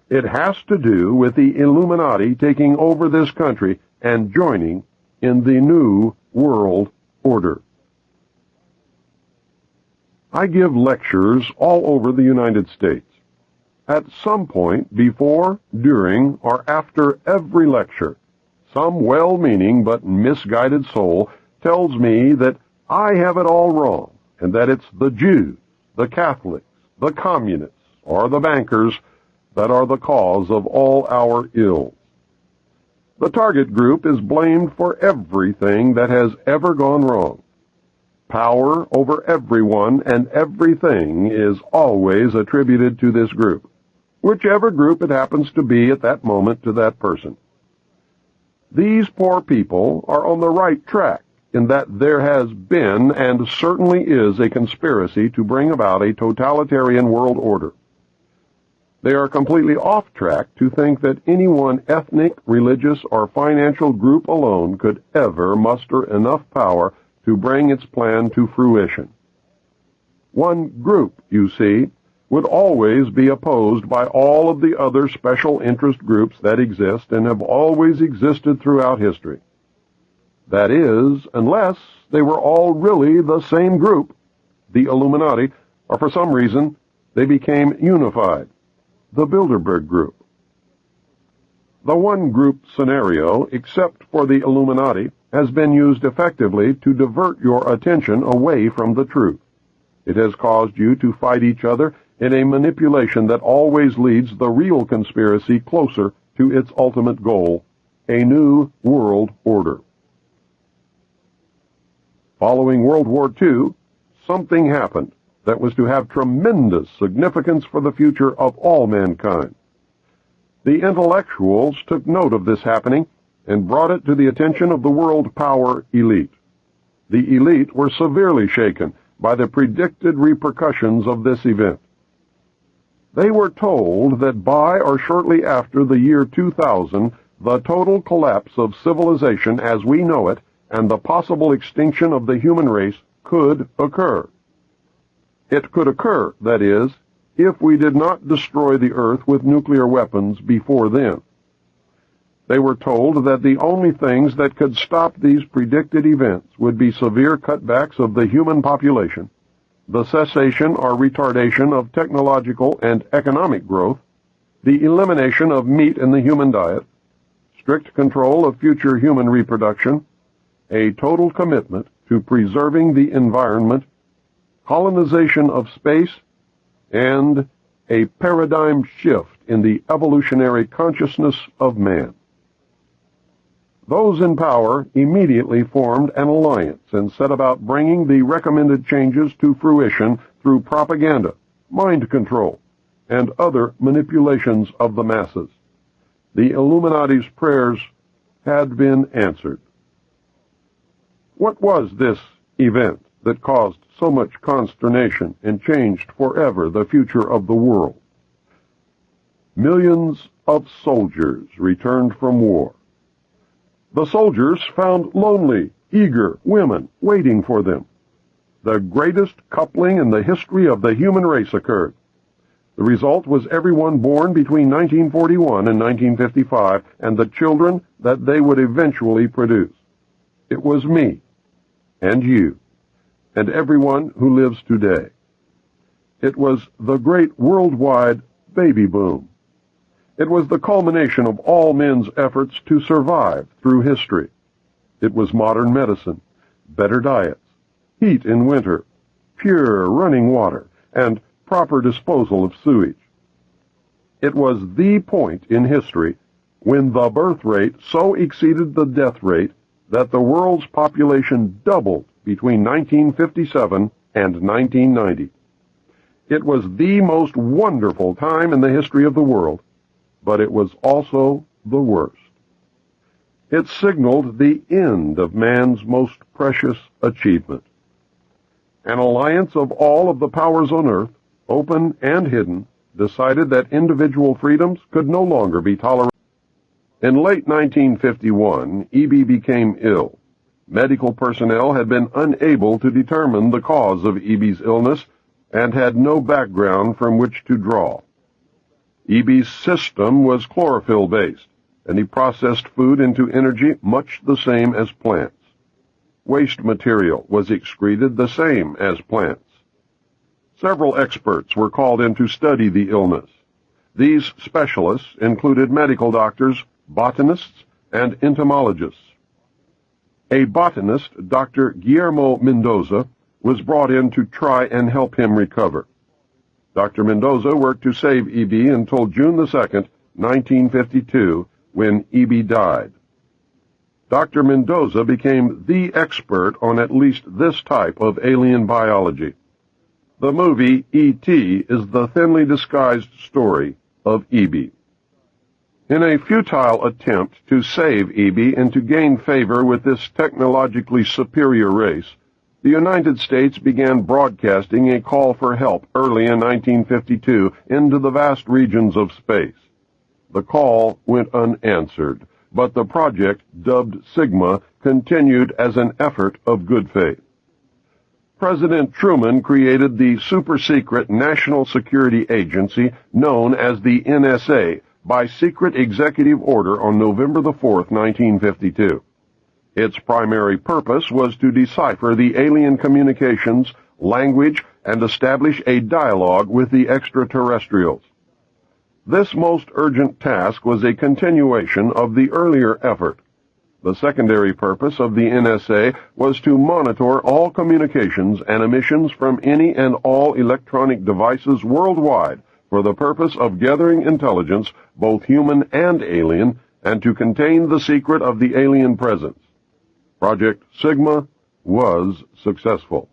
It has to do with the Illuminati taking over this country and joining in the New World Order. I give lectures all over the United States. At some point before, during, or after every lecture, some well-meaning but misguided soul tells me that I have it all wrong, and that it's the Jews, the Catholics, the communists, or the bankers that are the cause of all our ills. The target group is blamed for everything that has ever gone wrong. Power over everyone and everything is always attributed to this group, whichever group it happens to be at that moment to that person. These poor people are on the right track in that there has been and certainly is a conspiracy to bring about a totalitarian world order. They are completely off track to think that any one ethnic, religious, or financial group alone could ever muster enough power to bring its plan to fruition. One group, you see, would always be opposed by all of the other special interest groups that exist and have always existed throughout history. That is, unless they were all really the same group, the Illuminati, or for some reason they became unified, the Bilderberg Group. The one-group scenario, except for the Illuminati, has been used effectively to divert your attention away from the truth. It has caused you to fight each other in a manipulation that always leads the real conspiracy closer to its ultimate goal, a new world order. Following World War II, something happened that was to have tremendous significance for the future of all mankind. The intellectuals took note of this happening and brought it to the attention of the world power elite. The elite were severely shaken by the predicted repercussions of this event. They were told that by or shortly after the year 2000, the total collapse of civilization as we know it and the possible extinction of the human race could occur. It could occur, that is, if we did not destroy the earth with nuclear weapons before then. They were told that the only things that could stop these predicted events would be severe cutbacks of the human population, the cessation or retardation of technological and economic growth, the elimination of meat in the human diet, strict control of future human reproduction, a total commitment to preserving the environment, colonization of space, and a paradigm shift in the evolutionary consciousness of man. Those in power immediately formed an alliance and set about bringing the recommended changes to fruition through propaganda, mind control, and other manipulations of the masses. The Illuminati's prayers had been answered. What was this event that caused so much consternation and changed forever the future of the world? Millions of soldiers returned from war. The soldiers found lonely, eager women waiting for them. The greatest coupling in the history of the human race occurred. The result was everyone born between 1941 and 1955 and the children that they would eventually produce. It was me. and you, and everyone who lives today. It was the great worldwide baby boom. It was the culmination of all men's efforts to survive through history. It was modern medicine, better diets, heat in winter, pure running water, and proper disposal of sewage. It was the point in history when the birth rate so exceeded the death rate that the world's population doubled between 1957 and 1990. It was the most wonderful time in the history of the world, but it was also the worst. It signaled the end of man's most precious achievement. An alliance of all of the powers on earth, open and hidden, decided that individual freedoms could no longer be tolerated. In late 1951, E.B. became ill. Medical personnel had been unable to determine the cause of E.B.'s illness and had no background from which to draw. E.B.'s system was chlorophyll-based, and he processed food into energy much the same as plants. Waste material was excreted the same as plants. Several experts were called in to study the illness. These specialists included medical doctors, botanists, and entomologists. A botanist, Dr. Guillermo Mendoza, was brought in to try and help him recover. Dr. Mendoza worked to save E.B. until June 2, 1952, when E.B. died. Dr. Mendoza became the expert on at least this type of alien biology. The movie E.T. is the thinly disguised story of E.B. In a futile attempt to save E.B. and to gain favor with this technologically superior race, the United States began broadcasting a call for help early in 1952 into the vast regions of space. The call went unanswered, but the project, dubbed Sigma, continued as an effort of good faith. President Truman created the super-secret National Security Agency known as the NSA by secret executive order on November 4, 1952. Its primary purpose was to decipher the alien communications, language, and establish a dialogue with the extraterrestrials. This most urgent task was a continuation of the earlier effort. The secondary purpose of the NSA was to monitor all communications and emissions from any and all electronic devices worldwide for the purpose of gathering intelligence, both human and alien, and to contain the secret of the alien presence. Project Sigma was successful.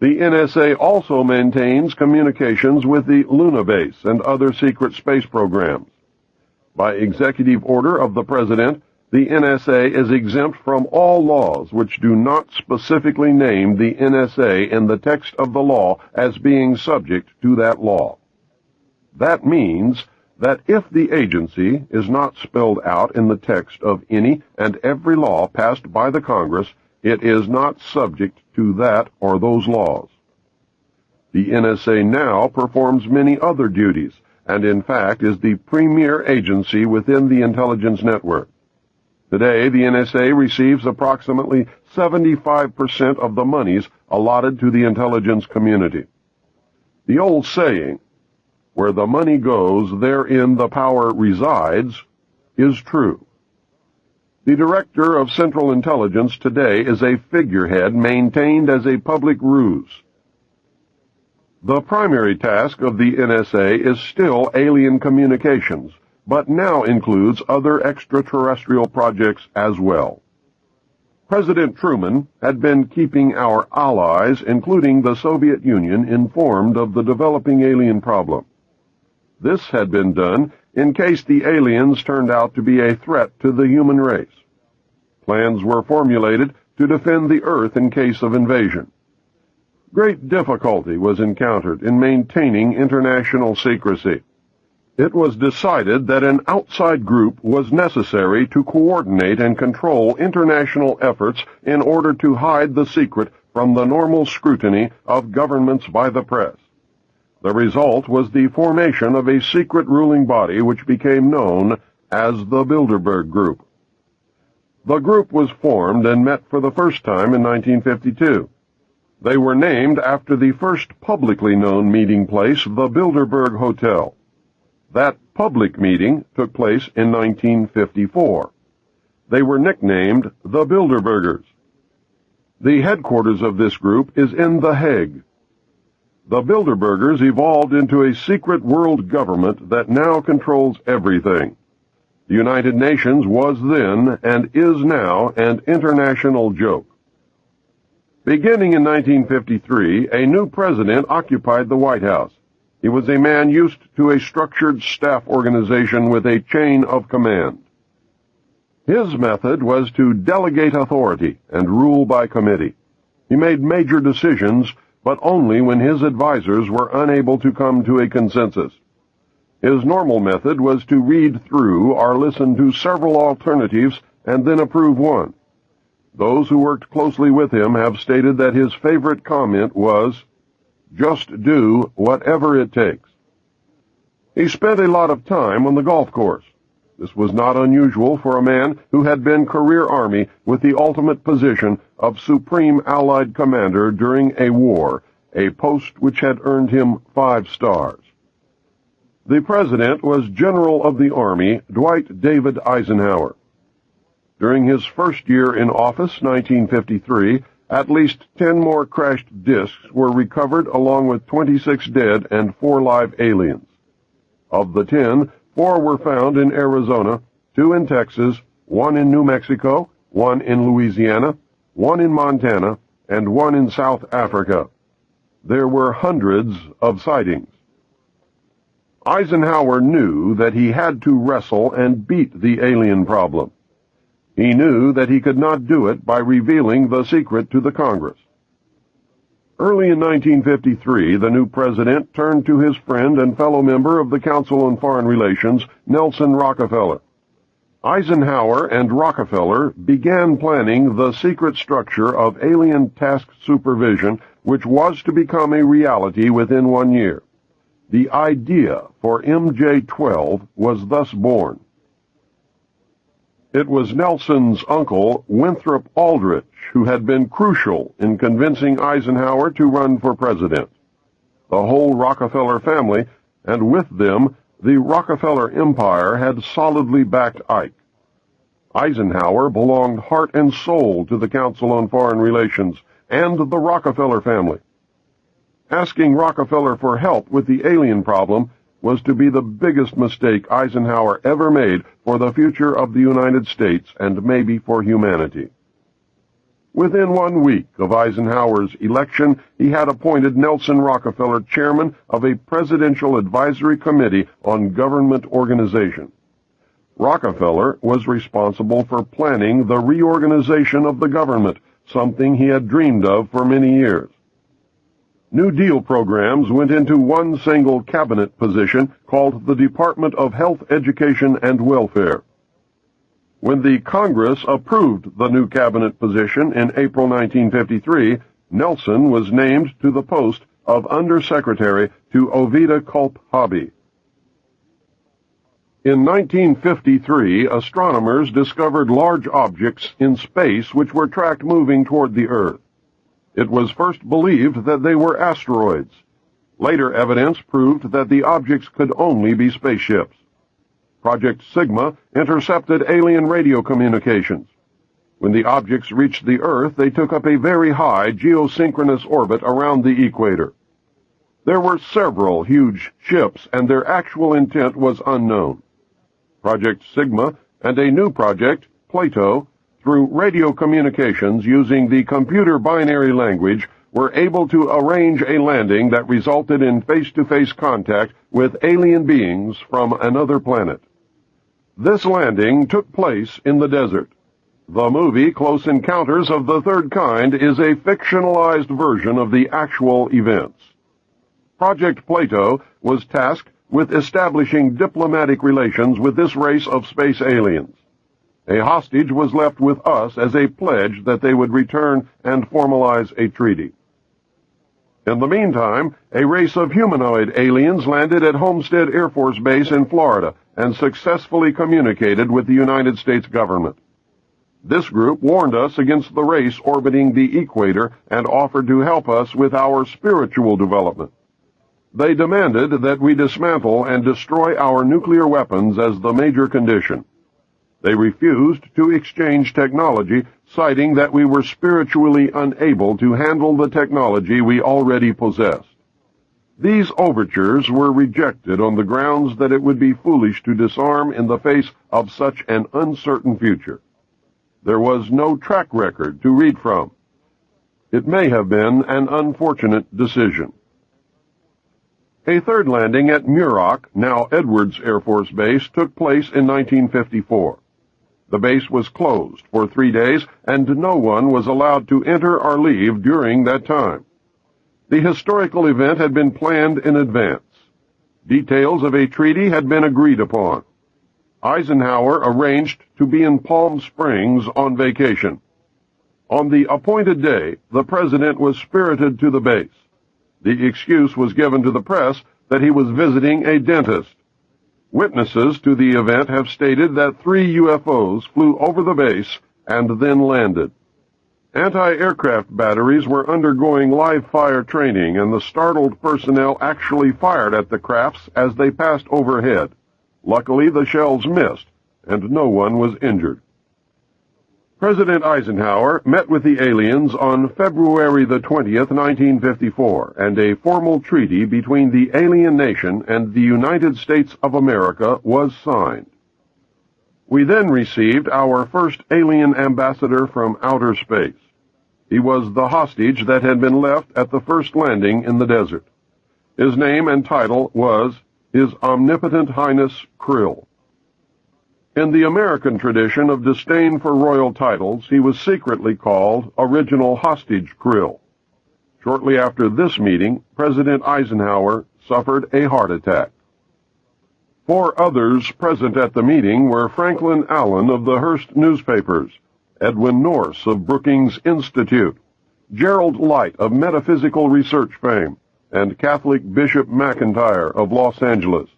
The NSA also maintains communications with the Luna base and other secret space programs. By executive order of the President, the NSA is exempt from all laws which do not specifically name the NSA in the text of the law as being subject to that law. That means that if the agency is not spelled out in the text of any and every law passed by the Congress, it is not subject to that or those laws. The NSA now performs many other duties, and in fact is the premier agency within the intelligence network. Today, the NSA receives approximately 75% of the monies allotted to the intelligence community. The old saying, "Where the money goes, therein the power resides," is true. The Director of Central Intelligence today is a figurehead maintained as a public ruse. The primary task of the NSA is still alien communications, but now includes other extraterrestrial projects as well. President Truman had been keeping our allies, including the Soviet Union, informed of the developing alien problem. This had been done in case the aliens turned out to be a threat to the human race. Plans were formulated to defend the Earth in case of invasion. Great difficulty was encountered in maintaining international secrecy. It was decided that an outside group was necessary to coordinate and control international efforts in order to hide the secret from the normal scrutiny of governments by the press. The result was the formation of a secret ruling body which became known as the Bilderberg Group. The group was formed and met for the first time in 1952. They were named after the first publicly known meeting place, the Bilderberg Hotel. That public meeting took place in 1954. They were nicknamed the Bilderbergers. The headquarters of this group is in The Hague. The Bilderbergers evolved into a secret world government that now controls everything. The United Nations was then, and is now, an international joke. Beginning in 1953, a new president occupied the White House. He was a man used to a structured staff organization with a chain of command. His method was to delegate authority and rule by committee. He made major decisions, but only when his advisors were unable to come to a consensus. His normal method was to read through or listen to several alternatives and then approve one. Those who worked closely with him have stated that his favorite comment was, "Just do whatever it takes." He spent a lot of time on the golf course. This was not unusual for a man who had been career Army with the ultimate position of Supreme Allied Commander during a war, a post which had earned him 5 stars. The President was General of the Army Dwight David Eisenhower. During his first year in office, 1953, at least 10 more crashed discs were recovered along with 26 dead and 4 live aliens. Of the 10, 4 were found in Arizona, 2 in Texas, 1 in New Mexico, 1 in Louisiana, 1 in Montana, and 1 in South Africa. There were hundreds of sightings. Eisenhower knew that he had to wrestle and beat the alien problem. He knew that he could not do it by revealing the secret to the Congress. Early in 1953, the new president turned to his friend and fellow member of the Council on Foreign Relations, Nelson Rockefeller. Eisenhower and Rockefeller began planning the secret structure of alien task supervision, which was to become a reality within 1 year. The idea for MJ-12 was thus born. It was Nelson's uncle, Winthrop Aldrich, who had been crucial in convincing Eisenhower to run for president. The whole Rockefeller family, and with them, the Rockefeller empire, had solidly backed Ike. Eisenhower belonged heart and soul to the Council on Foreign Relations and the Rockefeller family. Asking Rockefeller for help with the alien problem was to be the biggest mistake Eisenhower ever made for the future of the United States and maybe for humanity. Within 1 week of Eisenhower's election, he had appointed Nelson Rockefeller chairman of a Presidential Advisory Committee on Government Organization. Rockefeller was responsible for planning the reorganization of the government, something he had dreamed of for many years. New Deal programs went into one single cabinet position called the Department of Health, Education, and Welfare. When the Congress approved the new cabinet position in April 1953, Nelson was named to the post of Undersecretary to Ovida Culp Hobby. In 1953, astronomers discovered large objects in space which were tracked moving toward the Earth. It was first believed that they were asteroids. Later evidence proved that the objects could only be spaceships. Project Sigma intercepted alien radio communications. When the objects reached the Earth, they took up a very high geosynchronous orbit around the equator. There were several huge ships, and their actual intent was unknown. Project Sigma and a new project, Plato, through radio communications using the computer binary language, were able to arrange a landing that resulted in face-to-face contact with alien beings from another planet. This landing took place in the desert. The movie Close Encounters of the Third Kind is a fictionalized version of the actual events. Project Plato was tasked with establishing diplomatic relations with this race of space aliens. A hostage was left with us as a pledge that they would return and formalize a treaty. In the meantime, a race of humanoid aliens landed at Homestead Air Force Base in Florida and successfully communicated with the United States government. This group warned us against the race orbiting the equator and offered to help us with our spiritual development. They demanded that we dismantle and destroy our nuclear weapons as the major condition. They refused to exchange technology, citing that we were spiritually unable to handle the technology we already possessed. These overtures were rejected on the grounds that it would be foolish to disarm in the face of such an uncertain future. There was no track record to read from. It may have been an unfortunate decision. A third landing at Muroc, now Edwards Air Force Base, took place in 1954. The base was closed for 3 days, and no one was allowed to enter or leave during that time. The historical event had been planned in advance. Details of a treaty had been agreed upon. Eisenhower arranged to be in Palm Springs on vacation. On the appointed day, the president was spirited to the base. The excuse was given to the press that he was visiting a dentist. Witnesses to the event have stated that 3 UFOs flew over the base and then landed. Anti-aircraft batteries were undergoing live-fire training, and the startled personnel actually fired at the crafts as they passed overhead. Luckily, the shells missed, and no one was injured. President Eisenhower met with the aliens on February the 20th, 1954, and a formal treaty between the alien nation and the United States of America was signed. We then received our first alien ambassador from outer space. He was the hostage that had been left at the first landing in the desert. His name and title was His Omnipotent Highness Krill. In the American tradition of disdain for royal titles, he was secretly called Original Hostage Krill. Shortly after this meeting, President Eisenhower suffered a heart attack. 4 others present at the meeting were Franklin Allen of the Hearst newspapers, Edwin Norse of Brookings Institute, Gerald Light of Metaphysical Research fame, and Catholic Bishop McIntyre of Los Angeles.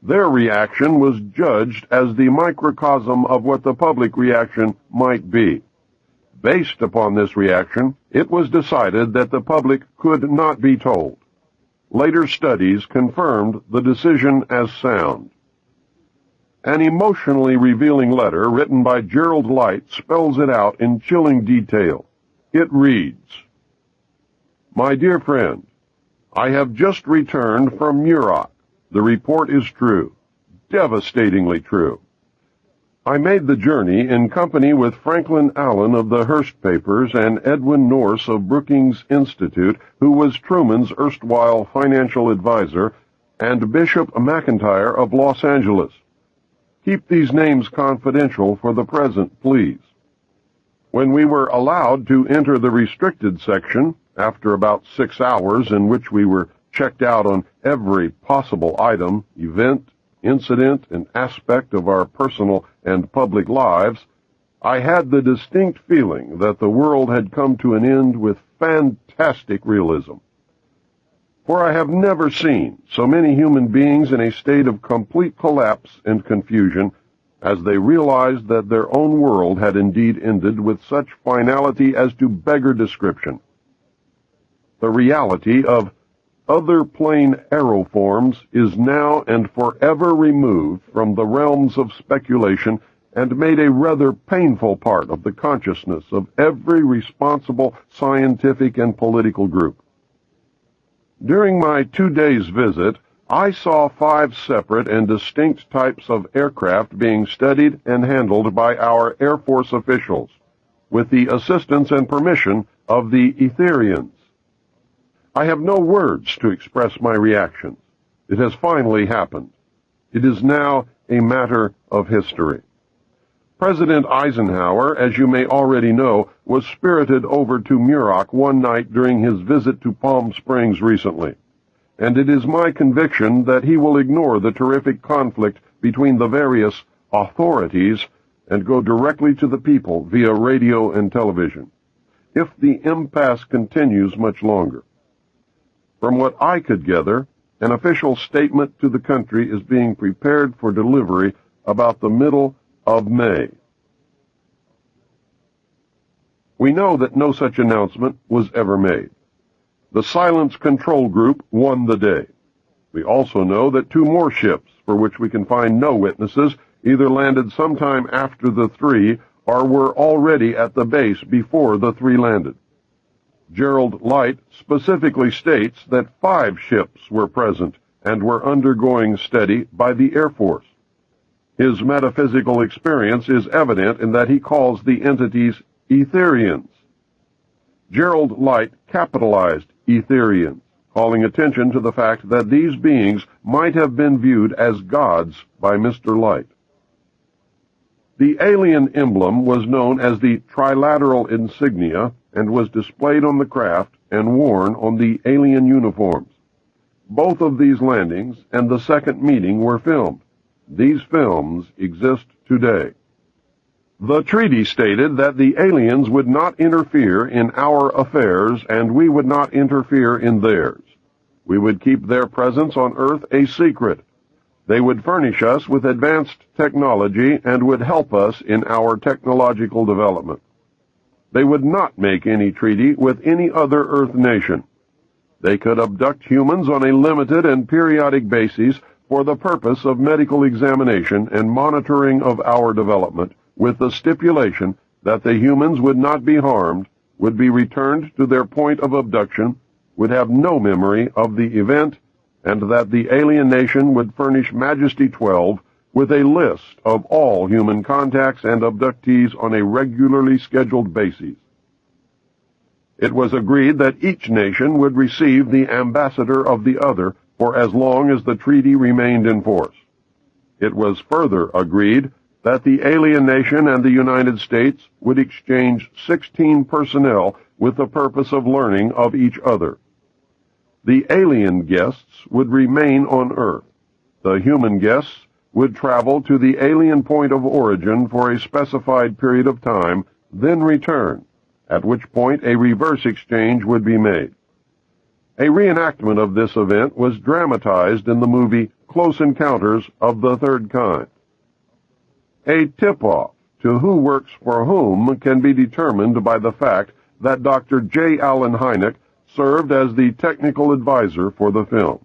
Their reaction was judged as the microcosm of what the public reaction might be. Based upon this reaction, it was decided that the public could not be told. Later studies confirmed the decision as sound. An emotionally revealing letter written by Gerald Light spells it out in chilling detail. It reads, "My dear friend, I have just returned from Muroc. The report is true, devastatingly true. I made the journey in company with Franklin Allen of the Hearst papers and Edwin Norse of Brookings Institute, who was Truman's erstwhile financial advisor, and Bishop McIntyre of Los Angeles. Keep these names confidential for the present, please. When we were allowed to enter the restricted section, after about 6 hours in which we were checked out on every possible item, event, incident, and aspect of our personal and public lives, I had the distinct feeling that the world had come to an end with fantastic realism. For I have never seen so many human beings in a state of complete collapse and confusion as they realized that their own world had indeed ended with such finality as to beggar description. The reality of other plane aeroforms is now and forever removed from the realms of speculation and made a rather painful part of the consciousness of every responsible scientific and political group. During my 2 days' visit, I saw 5 separate and distinct types of aircraft being studied and handled by our Air Force officials, with the assistance and permission of the Etherians. I have no words to express my reactions. It has finally happened. It is now a matter of history. President Eisenhower, as you may already know, was spirited over to Muroc one night during his visit to Palm Springs recently, and it is my conviction that he will ignore the terrific conflict between the various authorities and go directly to the people via radio and television, if the impasse continues much longer. From what I could gather, an official statement to the country is being prepared for delivery about the middle of May. We know that no such announcement was ever made. The Silence Control Group won the day. We also know that 2 more ships, for which we can find no witnesses, either landed sometime after the 3 or were already at the base before the 3 landed. Gerald Light specifically states that 5 ships were present and were undergoing study by the Air Force. His metaphysical experience is evident in that he calls the entities Etherians. Gerald Light capitalized Etherians, calling attention to the fact that these beings might have been viewed as gods by Mr. Light. The alien emblem was known as the trilateral insignia and was displayed on the craft and worn on the alien uniforms. Both of these landings and the second meeting were filmed. These films exist today. The treaty stated that the aliens would not interfere in our affairs and we would not interfere in theirs. We would keep their presence on Earth a secret. They would furnish us with advanced technology and would help us in our technological development. They would not make any treaty with any other Earth nation. They could abduct humans on a limited and periodic basis for the purpose of medical examination and monitoring of our development, with the stipulation that the humans would not be harmed, would be returned to their point of abduction, would have no memory of the event, and that the alien nation would furnish Majesty 12 with a list of all human contacts and abductees on a regularly scheduled basis. It was agreed that each nation would receive the ambassador of the other for as long as the treaty remained in force. It was further agreed that the alien nation and the United States would exchange 16 personnel with the purpose of learning of each other. The alien guests would remain on Earth. The human guests would travel to the alien point of origin for a specified period of time, then return, at which point a reverse exchange would be made. A reenactment of this event was dramatized in the movie Close Encounters of the Third Kind. A tip-off to who works for whom can be determined by the fact that Dr. J. Allen Hynek served as the technical advisor for the film.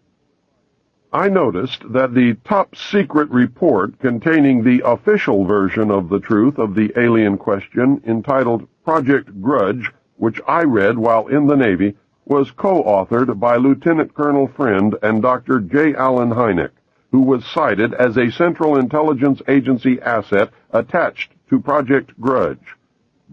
I noticed that the top-secret report containing the official version of the truth of the alien question, entitled Project Grudge, which I read while in the Navy, was co-authored by Lieutenant Colonel Friend and Dr. J. Allen Hynek, who was cited as a Central Intelligence Agency asset attached to Project Grudge.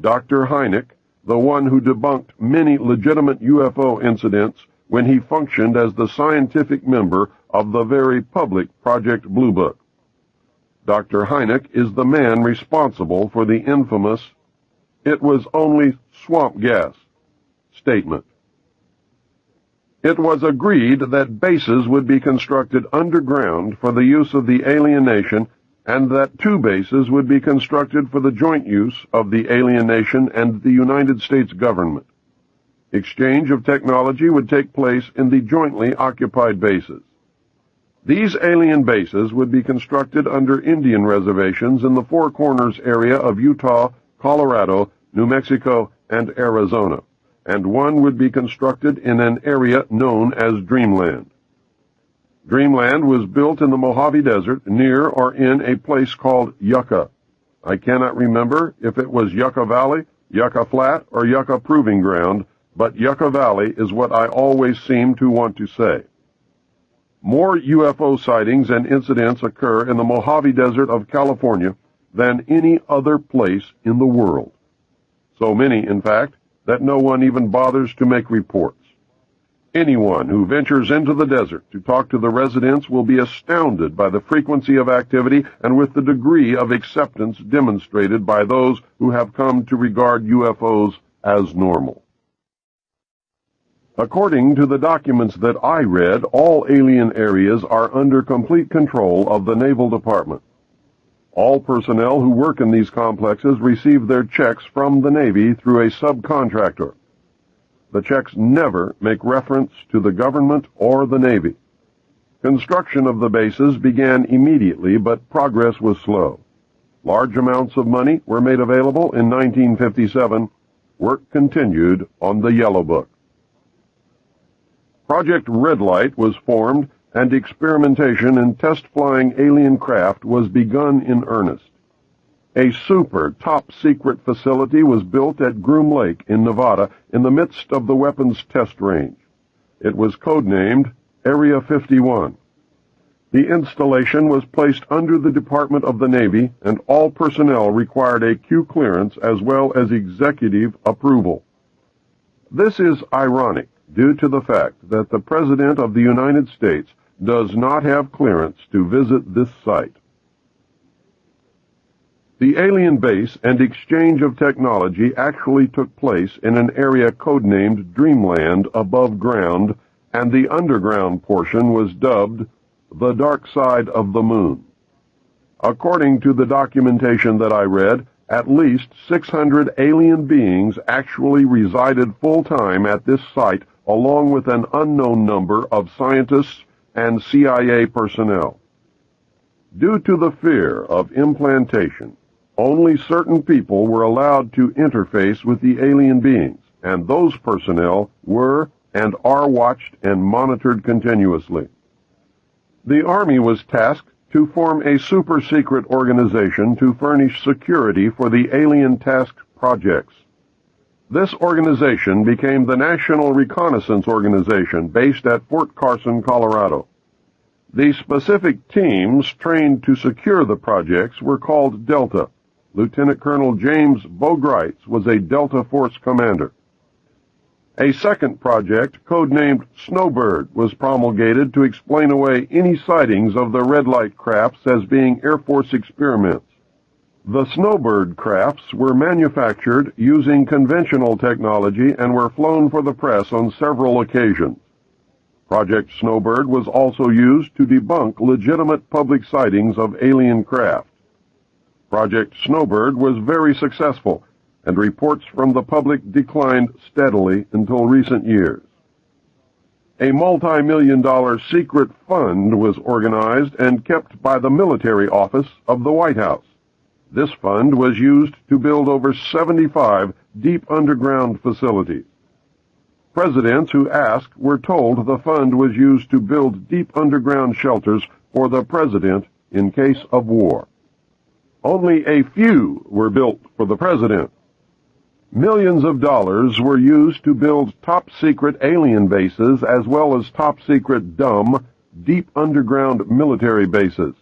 Dr. Hynek, the one who debunked many legitimate UFO incidents when he functioned as the scientific member of the very public Project Blue Book. Dr. Hynek is the man responsible for the infamous "it was only swamp gas" statement. It was agreed that bases would be constructed underground for the use of the alien nation, and that 2 bases would be constructed for the joint use of the alien nation and the United States government. Exchange of technology would take place in the jointly occupied bases. These alien bases would be constructed under Indian reservations in the Four Corners area of Utah, Colorado, New Mexico, and Arizona, and one would be constructed in an area known as Dreamland. Dreamland was built in the Mojave Desert near or in a place called Yucca. I cannot remember if it was Yucca Valley, Yucca Flat, or Yucca Proving Ground, but Yucca Valley is what I always seem to want to say. More UFO sightings and incidents occur in the Mojave Desert of California than any other place in the world. So many, in fact, that no one even bothers to make reports. Anyone who ventures into the desert to talk to the residents will be astounded by the frequency of activity and with the degree of acceptance demonstrated by those who have come to regard UFOs as normal. According to the documents that I read, all alien areas are under complete control of the Naval Department. All personnel who work in these complexes receive their checks from the Navy through a subcontractor. The checks never make reference to the government or the Navy. Construction of the bases began immediately, but progress was slow. Large amounts of money were made available in 1957, work continued on the Yellow Book. Project Red Light was formed, and experimentation in test-flying alien craft was begun in earnest. A super top-secret facility was built at Groom Lake in Nevada in the midst of the weapons test range. It was codenamed Area 51. The installation was placed under the Department of the Navy, and all personnel required a Q clearance as well as executive approval. This is ironic due to the fact that the President of the United States does not have clearance to visit this site. The alien base and exchange of technology actually took place in an area codenamed Dreamland above ground, and the underground portion was dubbed the Dark Side of the Moon. According to the documentation that I read, at least 600 alien beings actually resided full-time at this site, along with an unknown number of scientists and CIA personnel. Due to the fear of implantation, only certain people were allowed to interface with the alien beings, and those personnel were and are watched and monitored continuously. The Army was tasked to form a super-secret organization to furnish security for the alien task projects. This organization became the National Reconnaissance Organization based at Fort Carson, Colorado. The specific teams trained to secure the projects were called Delta. Lieutenant Colonel James Bogreitz was a Delta Force commander. A second project, codenamed Snowbird, was promulgated to explain away any sightings of the red light crafts as being Air Force experiments. The Snowbird crafts were manufactured using conventional technology and were flown for the press on several occasions. Project Snowbird was also used to debunk legitimate public sightings of alien craft. Project Snowbird was very successful, and reports from the public declined steadily until recent years. A multi-million-dollar secret fund was organized and kept by the military office of the White House. This fund was used to build over 75 deep underground facilities. Presidents who asked were told the fund was used to build deep underground shelters for the president in case of war. Only a few were built for the president. Millions of dollars were used to build top-secret alien bases as well as top-secret dumb, deep underground military bases.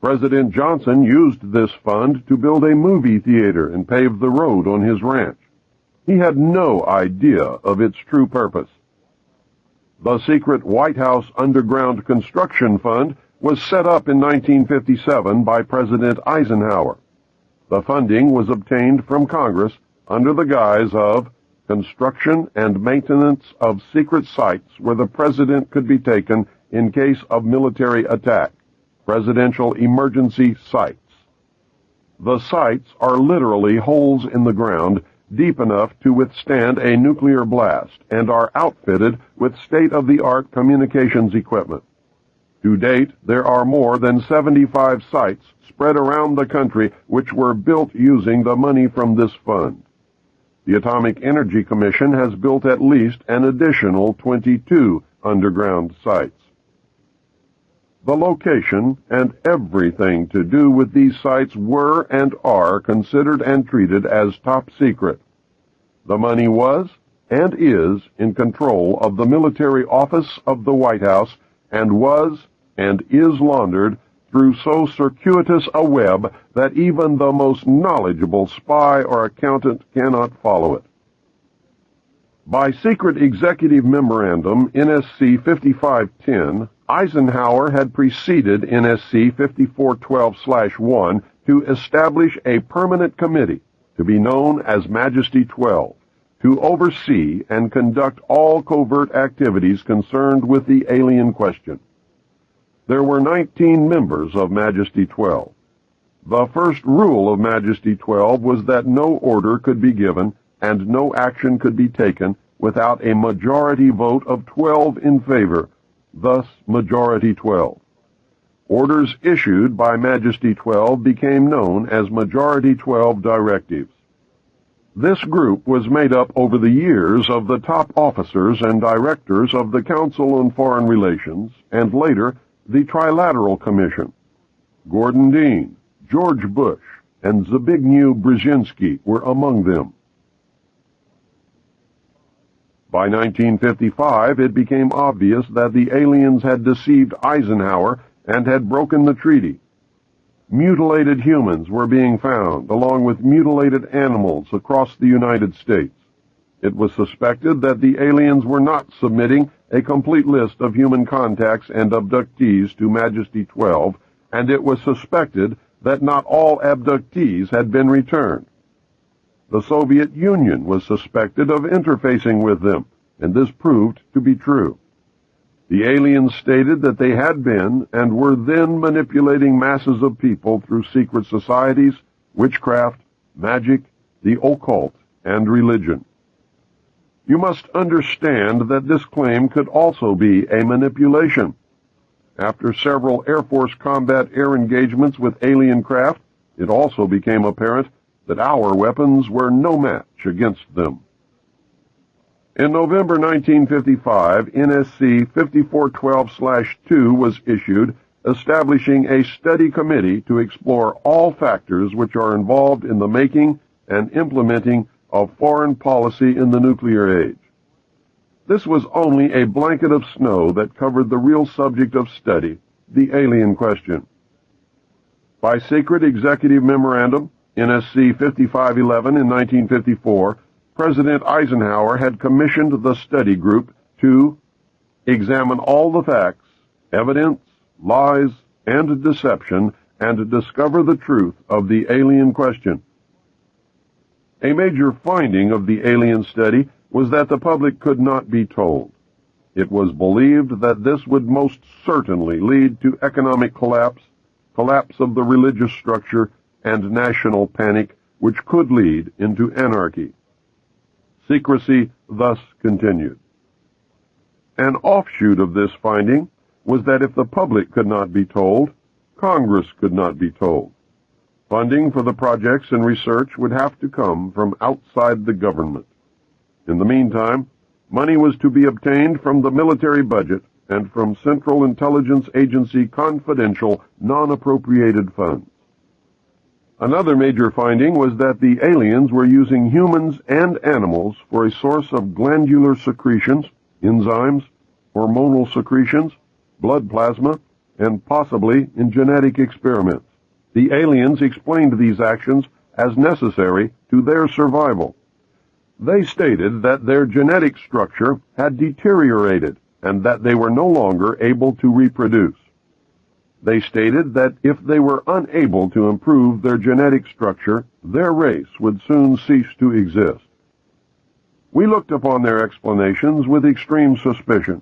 President Johnson used this fund to build a movie theater and pave the road on his ranch. He had no idea of its true purpose. The secret White House Underground Construction Fund was set up in 1957 by President Eisenhower. The funding was obtained from Congress under the guise of construction and maintenance of secret sites where the president could be taken in case of military attack, presidential emergency sites. The sites are literally holes in the ground deep enough to withstand a nuclear blast and are outfitted with state-of-the-art communications equipment. To date, there are more than 75 sites spread around the country which were built using the money from this fund. The Atomic Energy Commission has built at least an additional 22 underground sites. The location and everything to do with these sites were and are considered and treated as top secret. The money was and is in control of the military office of the White House and was and is laundered through so circuitous a web that even the most knowledgeable spy or accountant cannot follow it. By secret executive memorandum NSC 5510, Eisenhower had preceded NSC 5412/1 to establish a permanent committee, to be known as Majesty 12, to oversee and conduct all covert activities concerned with the alien question. There were 19 members of Majesty 12. The first rule of Majesty 12 was that no order could be given and no action could be taken without a majority vote of 12 in favor, thus Majority 12. Orders issued by Majesty 12 became known as Majority 12 directives. This group was made up over the years of the top officers and directors of the Council on Foreign Relations and later the Trilateral Commission. Gordon Dean, George Bush, and Zbigniew Brzezinski were among them. By 1955, it became obvious that the aliens had deceived Eisenhower and had broken the treaty. Mutilated humans were being found, along with mutilated animals across the United States. It was suspected that the aliens were not submitting a complete list of human contacts and abductees to Majesty 12, and it was suspected that not all abductees had been returned. The Soviet Union was suspected of interfacing with them, and this proved to be true. The aliens stated that they had been and were then manipulating masses of people through secret societies, witchcraft, magic, the occult, and religion. You must understand that this claim could also be a manipulation. After several Air Force combat air engagements with alien craft, it also became apparent that our weapons were no match against them. In November 1955, NSC 5412/2 was issued, establishing a study committee to explore all factors which are involved in the making and implementing of foreign policy in the nuclear age. This was only a blanket of snow that covered the real subject of study, the alien question. By secret executive memorandum, NSC 5511 in 1954, President Eisenhower had commissioned the study group to examine all the facts, evidence, lies, and deception, and discover the truth of the alien question. A major finding of the alien study was that the public could not be told. It was believed that this would most certainly lead to economic collapse of the religious structure, and national panic, which could lead into anarchy. Secrecy thus continued. An offshoot of this finding was that if the public could not be told, Congress could not be told. Funding for the projects and research would have to come from outside the government. In the meantime, money was to be obtained from the military budget and from Central Intelligence Agency confidential, non-appropriated funds. Another major finding was that the aliens were using humans and animals for a source of glandular secretions, enzymes, hormonal secretions, blood plasma, and possibly in genetic experiments. The aliens explained these actions as necessary to their survival. They stated that their genetic structure had deteriorated and that they were no longer able to reproduce. They stated that if they were unable to improve their genetic structure, their race would soon cease to exist. We looked upon their explanations with extreme suspicion.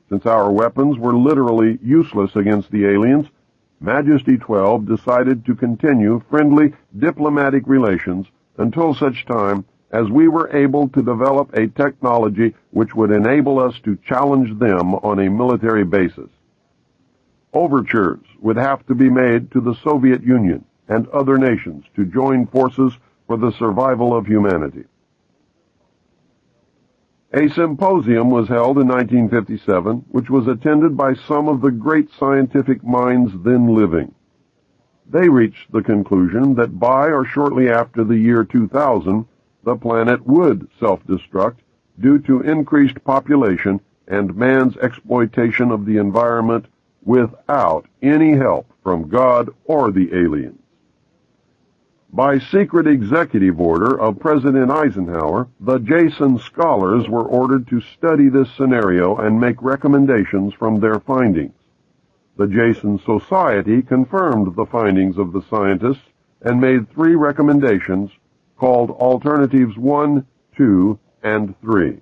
Since our weapons were literally useless against the aliens, Majesty 12 decided to continue friendly diplomatic relations until such time as we were able to develop a technology which would enable us to challenge them on a military basis. Overtures would have to be made to the Soviet Union and other nations to join forces for the survival of humanity. A symposium was held in 1957, which was attended by some of the great scientific minds then living. They reached the conclusion that by or shortly after the year 2000, the planet would self-destruct due to increased population and man's exploitation of the environment without any help from God or the aliens. By secret executive order of President Eisenhower, the Jason scholars were ordered to study this scenario and make recommendations from their findings. The Jason Society confirmed the findings of the scientists and made 3 recommendations called Alternatives 1, 2, and 3.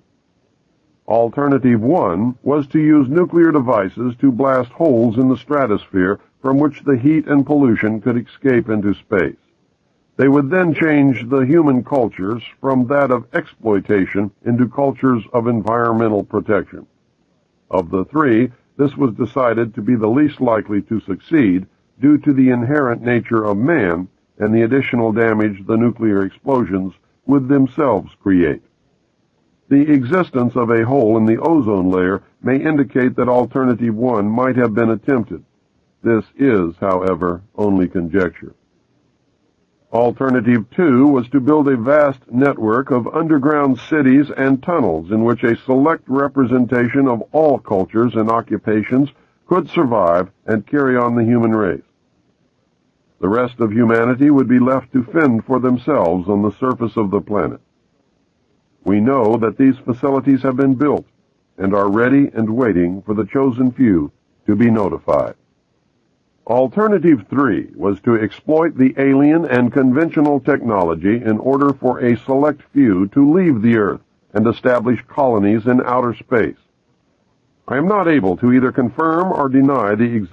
Alternative 1 was to use nuclear devices to blast holes in the stratosphere from which the heat and pollution could escape into space. They would then change the human cultures from that of exploitation into cultures of environmental protection. Of the 3, this was decided to be the least likely to succeed due to the inherent nature of man and the additional damage the nuclear explosions would themselves create. The existence of a hole in the ozone layer may indicate that Alternative 1 might have been attempted. This is, however, only conjecture. Alternative 2 was to build a vast network of underground cities and tunnels in which a select representation of all cultures and occupations could survive and carry on the human race. The rest of humanity would be left to fend for themselves on the surface of the planet. We know that these facilities have been built and are ready and waiting for the chosen few to be notified. Alternative 3 was to exploit the alien and conventional technology in order for a select few to leave the Earth and establish colonies in outer space. I am not able to either confirm or deny the